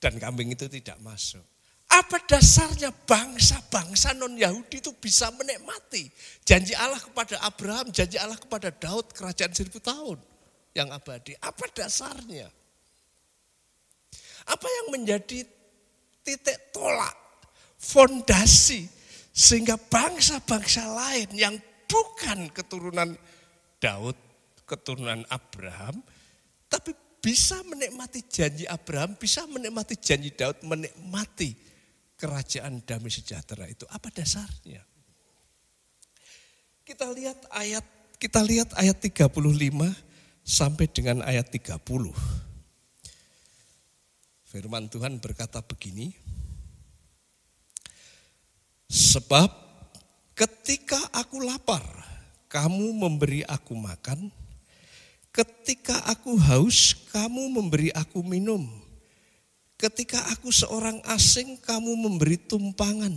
B: dan kambing itu tidak masuk? Apa dasarnya bangsa-bangsa non-Yahudi itu bisa menikmati janji Allah kepada Abraham, janji Allah kepada Daud, kerajaan 1000 tahun yang abadi? Apa dasarnya? Apa yang menjadi titik tolak, fondasi, sehingga bangsa-bangsa lain yang bukan keturunan Daud, keturunan Abraham, tapi bisa menikmati janji Abraham, bisa menikmati janji Daud, menikmati kerajaan damai sejahtera itu? Apa dasarnya? Kita lihat ayat 35 sampai dengan ayat 30. Firman Tuhan berkata begini, sebab ketika aku lapar, kamu memberi aku makan. Ketika aku haus, kamu memberi aku minum. Ketika aku seorang asing, kamu memberi tumpangan.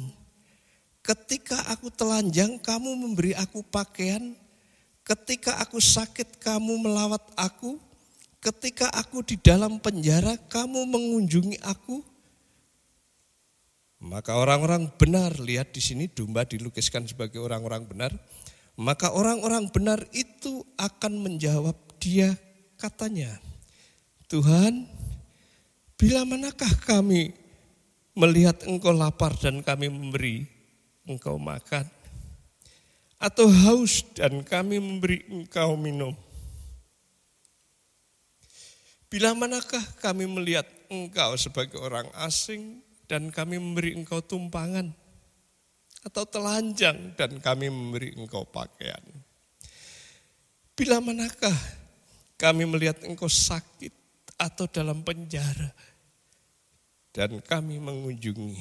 B: Ketika aku telanjang, kamu memberi aku pakaian. Ketika aku sakit, kamu melawat aku. Ketika aku di dalam penjara, kamu mengunjungi aku. Maka orang-orang benar, lihat di sini domba dilukiskan sebagai orang-orang benar. Maka orang-orang benar itu akan menjawab dia, katanya, Tuhan, bila manakah kami melihat engkau lapar dan kami memberi engkau makan? Atau haus dan kami memberi engkau minum? Bila manakah kami melihat engkau sebagai orang asing dan kami memberi engkau tumpangan, atau telanjang dan kami memberi engkau pakaian? Bila manakah kami melihat engkau sakit atau dalam penjara dan kami mengunjungi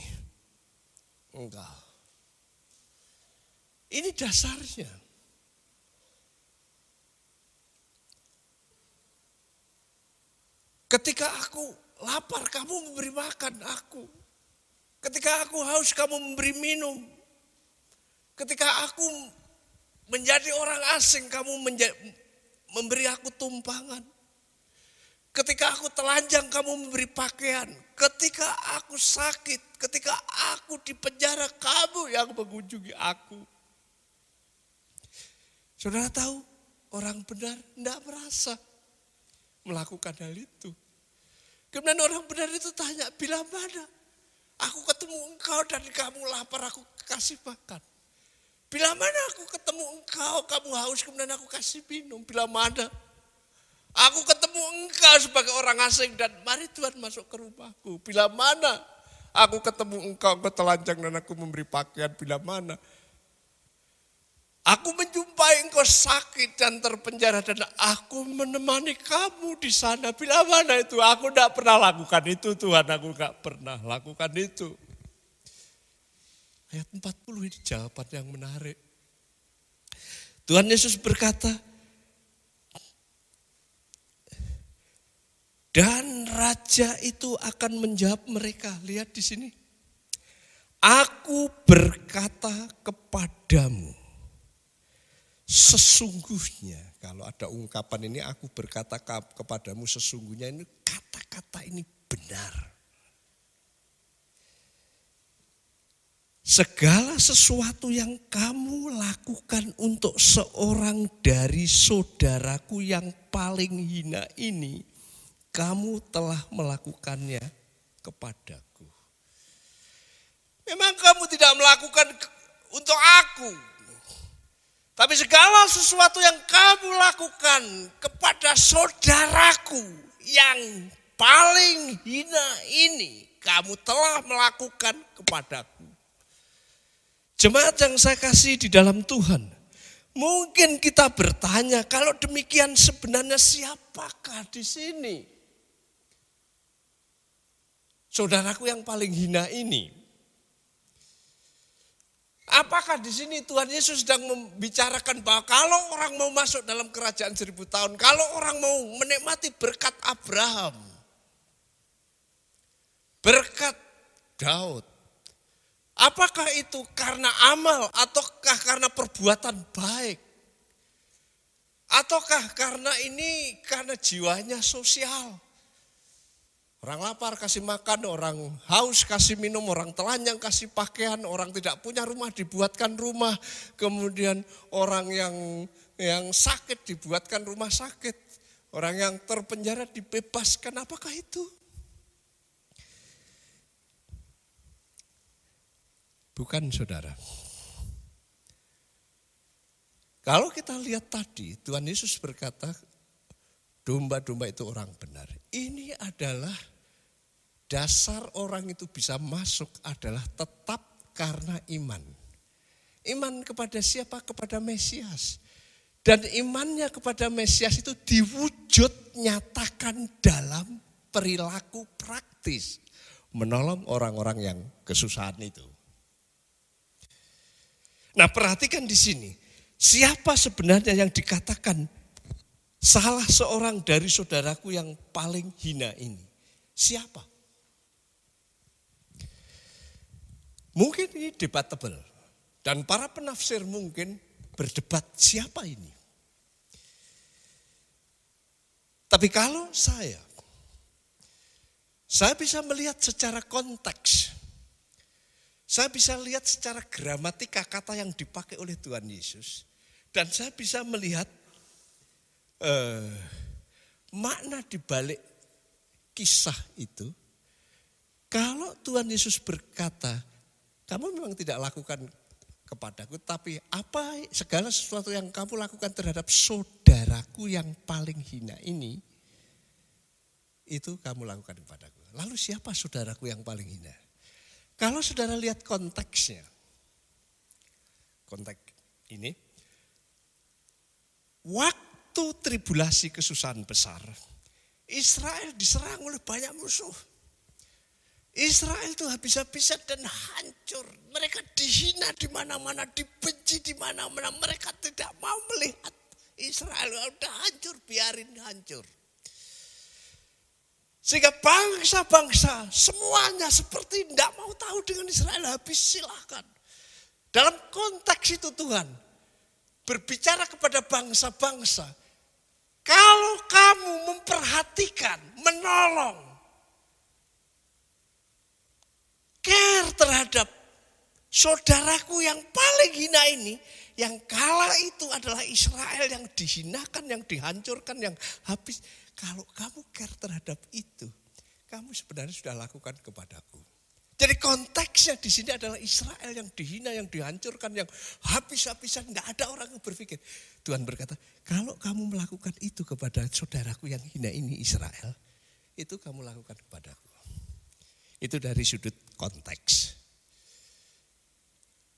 B: engkau? Ini dasarnya. Ketika aku lapar, kamu memberi makan aku. Ketika aku haus, kamu memberi minum. Ketika aku menjadi orang asing, kamu memberi aku tumpangan. Ketika aku telanjang, kamu memberi pakaian. Ketika aku sakit, ketika aku di penjara, kamu yang mengunjungi aku. Saudara tahu, orang benar tidak merasa melakukan hal itu. Kemudian orang benar itu tanya, bila mana aku ketemu engkau dan kamu lapar, aku kasih makan. Bila mana aku ketemu engkau, kamu haus, kemudian aku kasih minum. Bila mana aku ketemu engkau sebagai orang asing dan mari Tuhan masuk ke rumahku. Bila mana aku ketemu engkau telanjang dan aku memberi pakaian. Bila mana Aku menjumpai engkau sakit dan terpenjara dan aku menemani kamu di sana. Bila mana itu? Aku tidak pernah lakukan itu Tuhan, aku tidak pernah lakukan itu. Ayat 40 ini jawaban yang menarik. Tuhan Yesus berkata, dan raja itu akan menjawab mereka. Lihat di sini. Aku berkata kepadamu, sesungguhnya, kalau ada ungkapan ini aku berkata kepadamu sesungguhnya, ini kata-kata ini benar. Segala sesuatu yang kamu lakukan untuk seorang dari saudaraku yang paling hina ini, kamu telah melakukannya kepadaku. Memang kamu tidak melakukan untuk aku. Tapi segala sesuatu yang kamu lakukan kepada saudaraku yang paling hina ini, kamu telah melakukan kepadaku. Jemaat yang saya kasih di dalam Tuhan, mungkin kita bertanya, kalau demikian sebenarnya siapakah di sini? Saudaraku yang paling hina ini. Apakah di sini Tuhan Yesus sedang membicarakan bahwa kalau orang mau masuk dalam kerajaan 1000 tahun, kalau orang mau menikmati berkat Abraham, berkat Daud, apakah itu karena amal ataukah karena perbuatan baik? Ataukah karena jiwanya sosial? Orang lapar kasih makan, orang haus kasih minum, orang telanjang kasih pakaian, orang tidak punya rumah dibuatkan rumah, kemudian orang yang sakit dibuatkan rumah sakit, orang yang terpenjara dibebaskan. Apakah itu? Bukan, saudara. Kalau kita lihat tadi, Tuhan Yesus berkata, domba-domba itu orang benar. Ini adalah dasar orang itu bisa masuk adalah tetap karena iman. Iman kepada siapa? Kepada Mesias. Dan imannya kepada Mesias itu diwujud nyatakan dalam perilaku praktis. Menolong orang-orang yang kesusahan itu. Nah, perhatikan di sini. Siapa sebenarnya yang dikatakan salah seorang dari saudaraku yang paling hina ini? Siapa? Mungkin ini debatable. Dan para penafsir mungkin berdebat siapa ini. Tapi kalau saya bisa melihat secara konteks. Saya bisa lihat secara gramatika kata yang dipakai oleh Tuhan Yesus. Dan saya bisa melihat makna dibalik kisah itu. Kalau Tuhan Yesus berkata, kamu memang tidak lakukan kepadaku, tapi apa segala sesuatu yang kamu lakukan terhadap saudaraku yang paling hina ini, itu kamu lakukan kepadaku. Lalu siapa saudaraku yang paling hina? Kalau saudara lihat konteksnya, konteks ini, waktu tribulasi kesusahan besar, Israel diserang oleh banyak musuh. Israel itu habis-habisan dan hancur. Mereka dihina di mana-mana, dibenci di mana-mana. Mereka tidak mau melihat Israel udah hancur, biarin hancur. Sehingga bangsa-bangsa semuanya seperti tidak mau tahu dengan Israel, habis silahkan. Dalam konteks itu Tuhan berbicara kepada bangsa-bangsa. Kalau kamu memperhatikan, menolong, care terhadap saudaraku yang paling hina ini, yang kala itu adalah Israel yang dihinakan, yang dihancurkan, yang habis. Kalau kamu care terhadap itu, kamu sebenarnya sudah lakukan kepadaku. Jadi konteksnya di sini adalah Israel yang dihina, yang dihancurkan, yang habis-habisan. Nggak ada orang yang berpikir. Tuhan berkata, kalau kamu melakukan itu kepada saudaraku yang hina ini Israel, itu kamu lakukan kepadaku. Itu dari sudut konteks.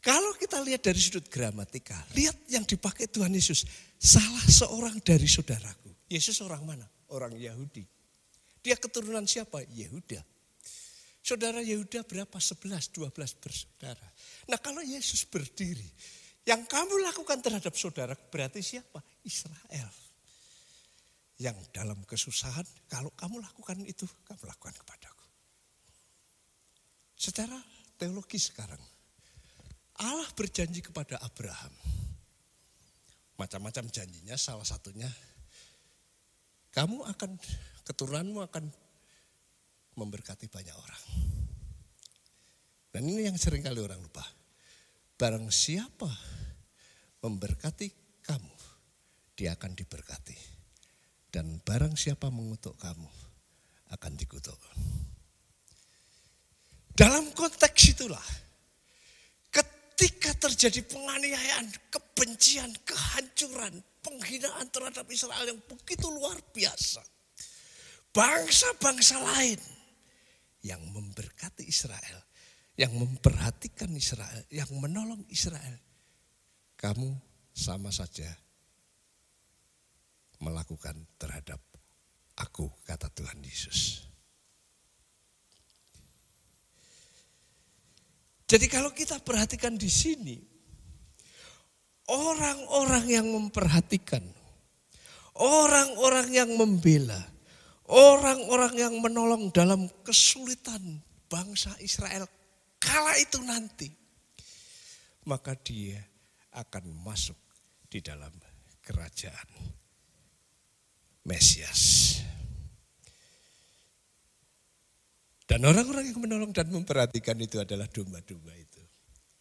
B: Kalau kita lihat dari sudut gramatika, lihat yang dipakai Tuhan Yesus. Salah seorang dari saudaraku. Yesus orang mana? Orang Yahudi. Dia keturunan siapa? Yehuda. Saudara Yehuda berapa? 11, 12 bersaudara. Nah kalau Yesus berdiri, yang kamu lakukan terhadap saudara berarti siapa? Israel. Yang dalam kesusahan, kalau kamu lakukan itu, kamu lakukan kepadaku. Secara teologi sekarang, Allah berjanji kepada Abraham. Macam-macam janjinya, salah satunya, keturunanmu akan memberkati banyak orang. Dan ini yang seringkali orang lupa. Barang siapa memberkati kamu, dia akan diberkati. Dan barang siapa mengutuk kamu, akan dikutuk. Dalam konteks itulah, ketika terjadi penganiayaan, kebencian, kehancuran, penghinaan terhadap Israel yang begitu luar biasa. Bangsa-bangsa lain yang memberkati Israel, yang memperhatikan Israel, yang menolong Israel. Kamu sama saja melakukan terhadap aku, kata Tuhan Yesus. Jadi kalau kita perhatikan di sini, orang-orang yang memperhatikan, orang-orang yang membela, orang-orang yang menolong dalam kesulitan bangsa Israel kala itu nanti, maka dia akan masuk di dalam kerajaan Mesias. Dan orang-orang yang menolong dan memperhatikan itu adalah domba-domba itu.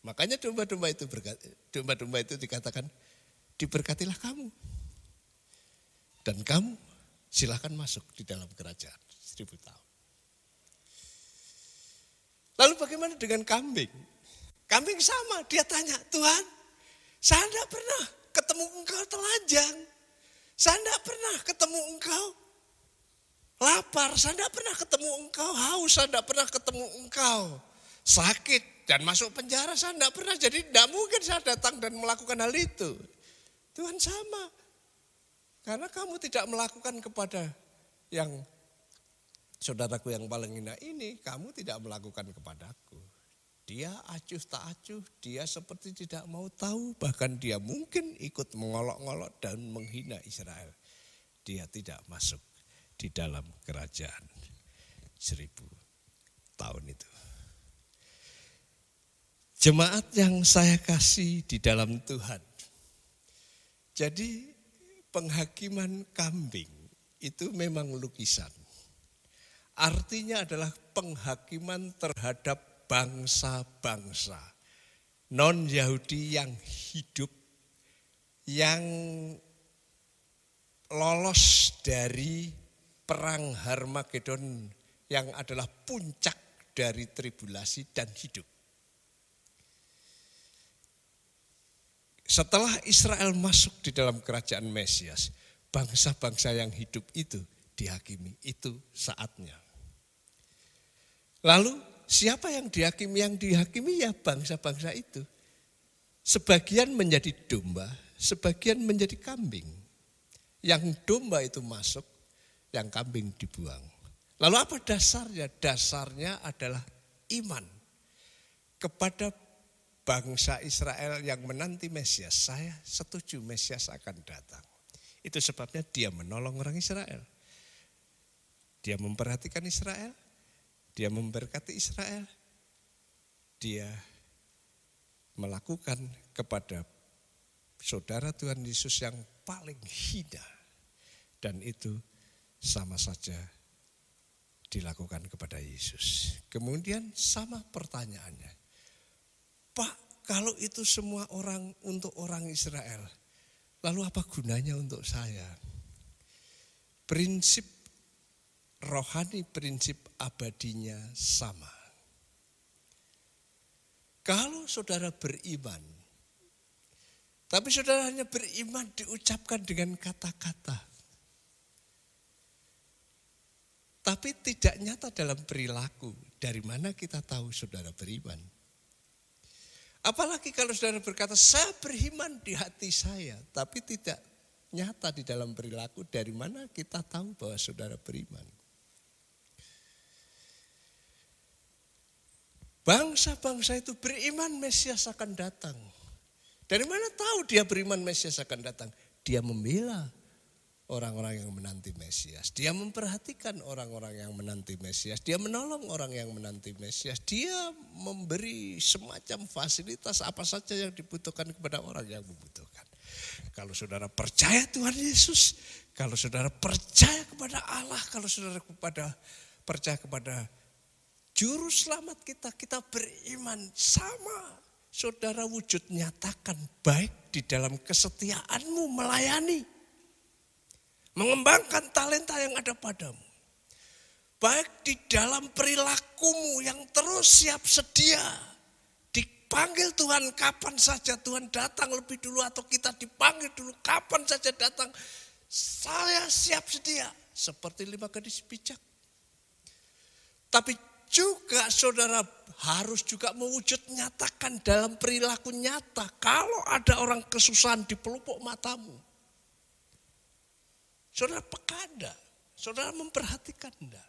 B: Makanya domba-domba itu dikatakan, diberkatilah kamu. Dan kamu silakan masuk di dalam kerajaan 1000 tahun. Lalu bagaimana dengan kambing? Kambing sama, dia tanya, Tuhan, saya tidak pernah ketemu engkau telanjang. Saya tidak pernah ketemu engkau lapar, saya tidak pernah ketemu engkau haus, saya tidak pernah ketemu engkau sakit dan masuk penjara, saya tidak pernah. Jadi tidak mungkin saya datang dan melakukan hal itu. Tuhan sama. Karena kamu tidak melakukan kepada yang saudaraku yang paling hina ini, kamu tidak melakukan kepadaku. Dia acuh tak acuh, dia seperti tidak mau tahu, bahkan dia mungkin ikut mengolok-ngolok dan menghina Israel. Dia tidak masuk di dalam kerajaan 1000 tahun itu. Jemaat yang saya kasih di dalam Tuhan. Jadi penghakiman kambing itu memang lukisan. Artinya adalah penghakiman terhadap bangsa-bangsa non-Yahudi yang hidup, yang lolos dari perang Harmagedon yang adalah puncak dari tribulasi dan hidup. Setelah Israel masuk di dalam kerajaan Mesias, bangsa-bangsa yang hidup itu dihakimi, itu saatnya. Lalu siapa yang dihakimi? Yang dihakimi ya bangsa-bangsa itu. Sebagian menjadi domba, sebagian menjadi kambing. Yang domba itu masuk, yang kambing dibuang. Lalu apa dasarnya? Dasarnya adalah iman kepada bangsa Israel yang menanti Mesias. Saya setuju Mesias akan datang. Itu sebabnya dia menolong orang Israel. Dia memperhatikan Israel. Dia memberkati Israel. Dia melakukan kepada saudara Tuhan Yesus yang paling hina. Dan itu sama saja dilakukan kepada Yesus. Kemudian sama pertanyaannya. Pak, kalau itu semua orang untuk orang Israel, lalu apa gunanya untuk saya? Prinsip rohani, prinsip abadinya sama. Kalau saudara beriman, tapi saudara hanya beriman diucapkan dengan kata-kata, tapi tidak nyata dalam perilaku, dari mana kita tahu saudara beriman? Apalagi kalau saudara berkata, saya beriman di hati saya, tapi tidak nyata di dalam perilaku, dari mana kita tahu bahwa saudara beriman? Bangsa-bangsa itu beriman Mesias akan datang. Dari mana tahu dia beriman Mesias akan datang? Dia membela orang-orang yang menanti Mesias. Dia memperhatikan orang-orang yang menanti Mesias. Dia menolong orang yang menanti Mesias. Dia memberi semacam fasilitas apa saja yang dibutuhkan kepada orang yang membutuhkan. Kalau saudara percaya Tuhan Yesus, kalau saudara percaya kepada Allah, kalau saudara percaya kepada Juru Selamat kita, kita beriman sama. Saudara wujud nyatakan baik di dalam kesetiaanmu melayani. Mengembangkan talenta yang ada padamu. Baik di dalam perilakumu yang terus siap sedia. Dipanggil Tuhan kapan saja Tuhan datang lebih dulu atau kita dipanggil dulu kapan saja datang. Saya siap sedia. Seperti 5 gadis bijak. Tapi juga saudara harus juga mewujud nyatakan dalam perilaku nyata. Kalau ada orang kesusahan di pelupuk matamu. Saudara peka enggak? Saudara memperhatikan enggak?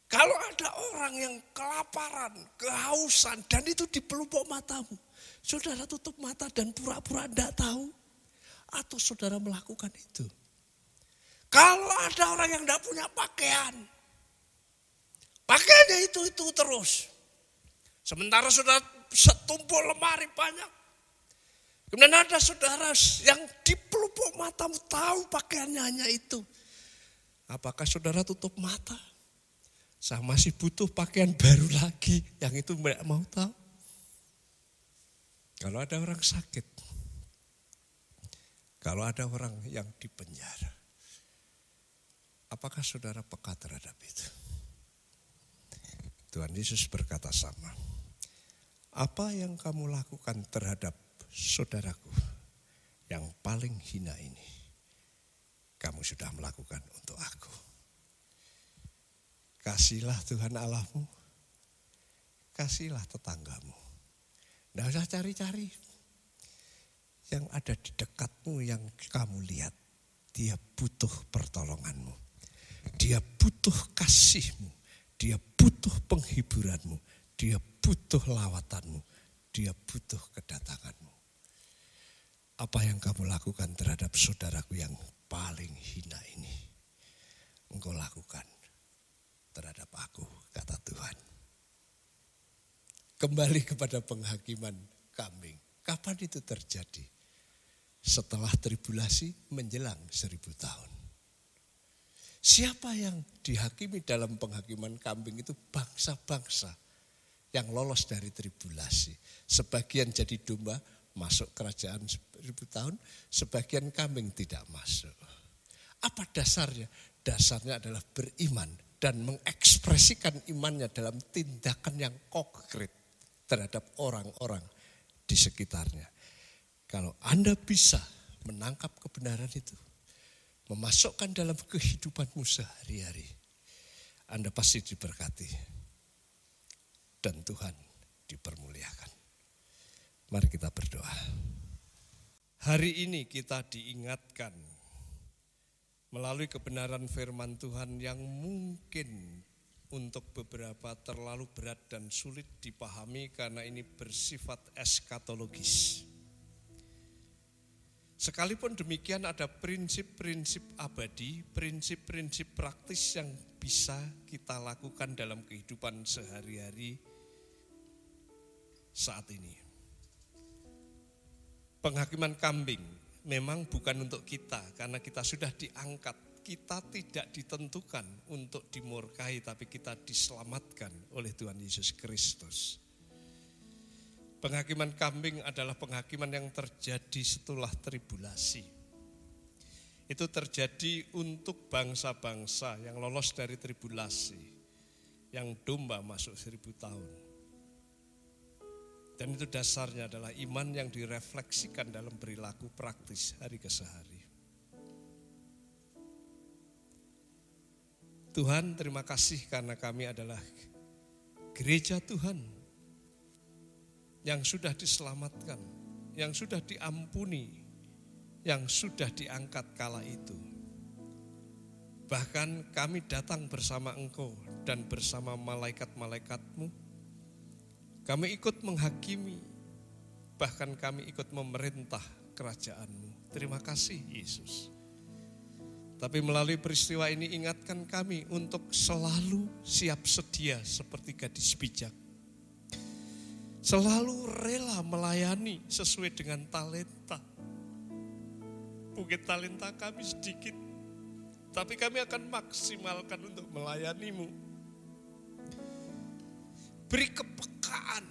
B: Kalau ada orang yang kelaparan, kehausan, dan itu di pelupuk matamu. Saudara tutup mata dan pura-pura enggak tahu. Atau saudara melakukan itu. Kalau ada orang yang enggak punya pakaian. Pakaiannya itu terus. Sementara saudara setumpuk lemari banyak. Kemudian ada saudara yang di pelupuk matamu tahu pakaiannya hanya itu. Apakah saudara tutup mata? Saya masih butuh pakaian baru lagi. Yang itu tidak mau tahu. Kalau ada orang sakit. Kalau ada orang yang di penjara. Apakah saudara peka terhadap itu? Tuhan Yesus berkata sama. Apa yang kamu lakukan terhadap saudaraku yang paling hina ini, kamu sudah melakukan untuk aku. Kasihlah Tuhan Allahmu, kasihlah tetanggamu. Tidak usah cari-cari. Yang ada di dekatmu yang kamu lihat, dia butuh pertolonganmu. Dia butuh kasihmu, dia butuh penghiburanmu, dia butuh lawatanmu, dia butuh kedatanganmu. Apa yang kamu lakukan terhadap saudaraku yang paling hina ini, engkau lakukan terhadap aku, kata Tuhan. Kembali kepada penghakiman kambing. Kapan itu terjadi? Setelah tribulasi menjelang 1000 tahun. Siapa yang dihakimi dalam penghakiman kambing itu? Bangsa-bangsa yang lolos dari tribulasi. Sebagian jadi domba, masuk kerajaan 1000 tahun, sebagian kambing tidak masuk. Apa dasarnya? Dasarnya adalah beriman dan mengekspresikan imannya dalam tindakan yang konkret terhadap orang-orang di sekitarnya. Kalau Anda bisa menangkap kebenaran itu, memasukkan dalam kehidupanmu sehari-hari, Anda pasti diberkati dan Tuhan dipermuliakan. Mari kita berdoa. Hari ini kita diingatkan melalui kebenaran firman Tuhan yang mungkin untuk beberapa terlalu berat dan sulit dipahami karena ini bersifat eskatologis. Sekalipun demikian ada prinsip-prinsip abadi, prinsip-prinsip praktis yang bisa kita lakukan dalam kehidupan sehari-hari saat ini. Penghakiman kambing memang bukan untuk kita karena kita sudah diangkat. Kita tidak ditentukan untuk dimurkai tapi kita diselamatkan oleh Tuhan Yesus Kristus. Penghakiman kambing adalah penghakiman yang terjadi setelah tribulasi. Itu terjadi untuk bangsa-bangsa yang lolos dari tribulasi. Yang domba masuk 1000 tahun. Dan itu dasarnya adalah iman yang direfleksikan dalam perilaku praktis hari ke hari. Tuhan, terima kasih karena kami adalah gereja Tuhan. yang sudah diselamatkan, yang sudah diampuni, yang sudah diangkat kala itu. Bahkan kami datang bersama Engkau dan bersama malaikat-malaikatmu. Kami ikut menghakimi, bahkan kami ikut memerintah kerajaan-Mu. Terima kasih Yesus. Tapi melalui peristiwa ini ingatkan kami untuk selalu siap sedia seperti gadis bijak. Selalu rela melayani sesuai dengan talenta. Mungkin talenta kami sedikit, tapi kami akan maksimalkan untuk melayani-Mu. Beri kepekaan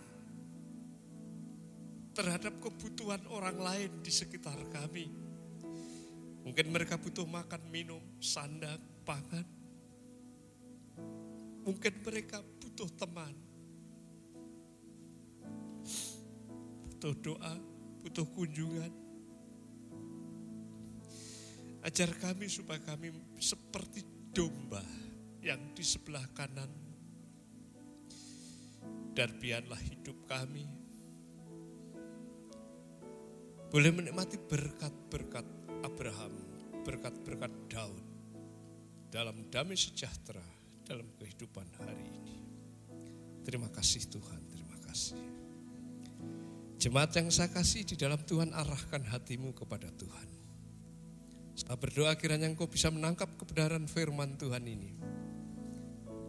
B: terhadap kebutuhan orang lain di sekitar kami. Mungkin mereka butuh makan, minum, sandang, pangan. Mungkin mereka butuh teman, butuh doa, butuh kunjungan. Ajar kami supaya kami seperti domba yang di sebelah kanan. Dan biarlah hidup kami boleh menikmati berkat-berkat Abraham, berkat-berkat Daud dalam damai sejahtera dalam kehidupan hari ini. Terima kasih Tuhan, terima kasih. Jemaat yang saya kasih di dalam Tuhan, arahkan hatimu kepada Tuhan. Saya berdoa kiranya engkau bisa menangkap kebenaran firman Tuhan ini.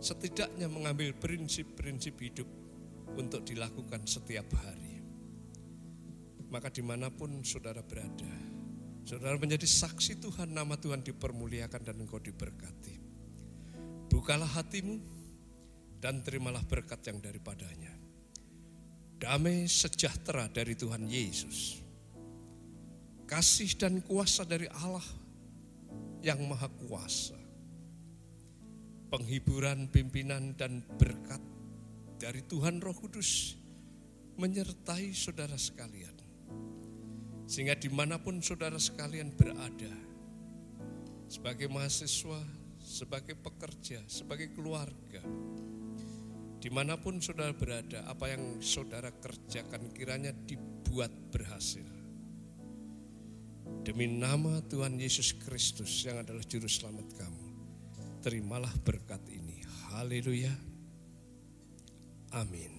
B: Setidaknya mengambil prinsip-prinsip hidup untuk dilakukan setiap hari. Maka dimanapun saudara berada, saudara menjadi saksi Tuhan, nama Tuhan dipermuliakan dan engkau diberkati. Bukalah hatimu dan terimalah berkat yang daripadanya. Damai sejahtera dari Tuhan Yesus, kasih dan kuasa dari Allah yang Maha Kuasa, penghiburan, pimpinan dan berkat dari Tuhan Roh Kudus menyertai saudara sekalian. Sehingga dimanapun saudara sekalian berada, sebagai mahasiswa, sebagai pekerja, sebagai keluarga, dimanapun saudara berada, apa yang saudara kerjakan kiranya dibuat berhasil. Demi nama Tuhan Yesus Kristus yang adalah Juru Selamat kamu, terimalah berkat ini. Haleluya. Amin.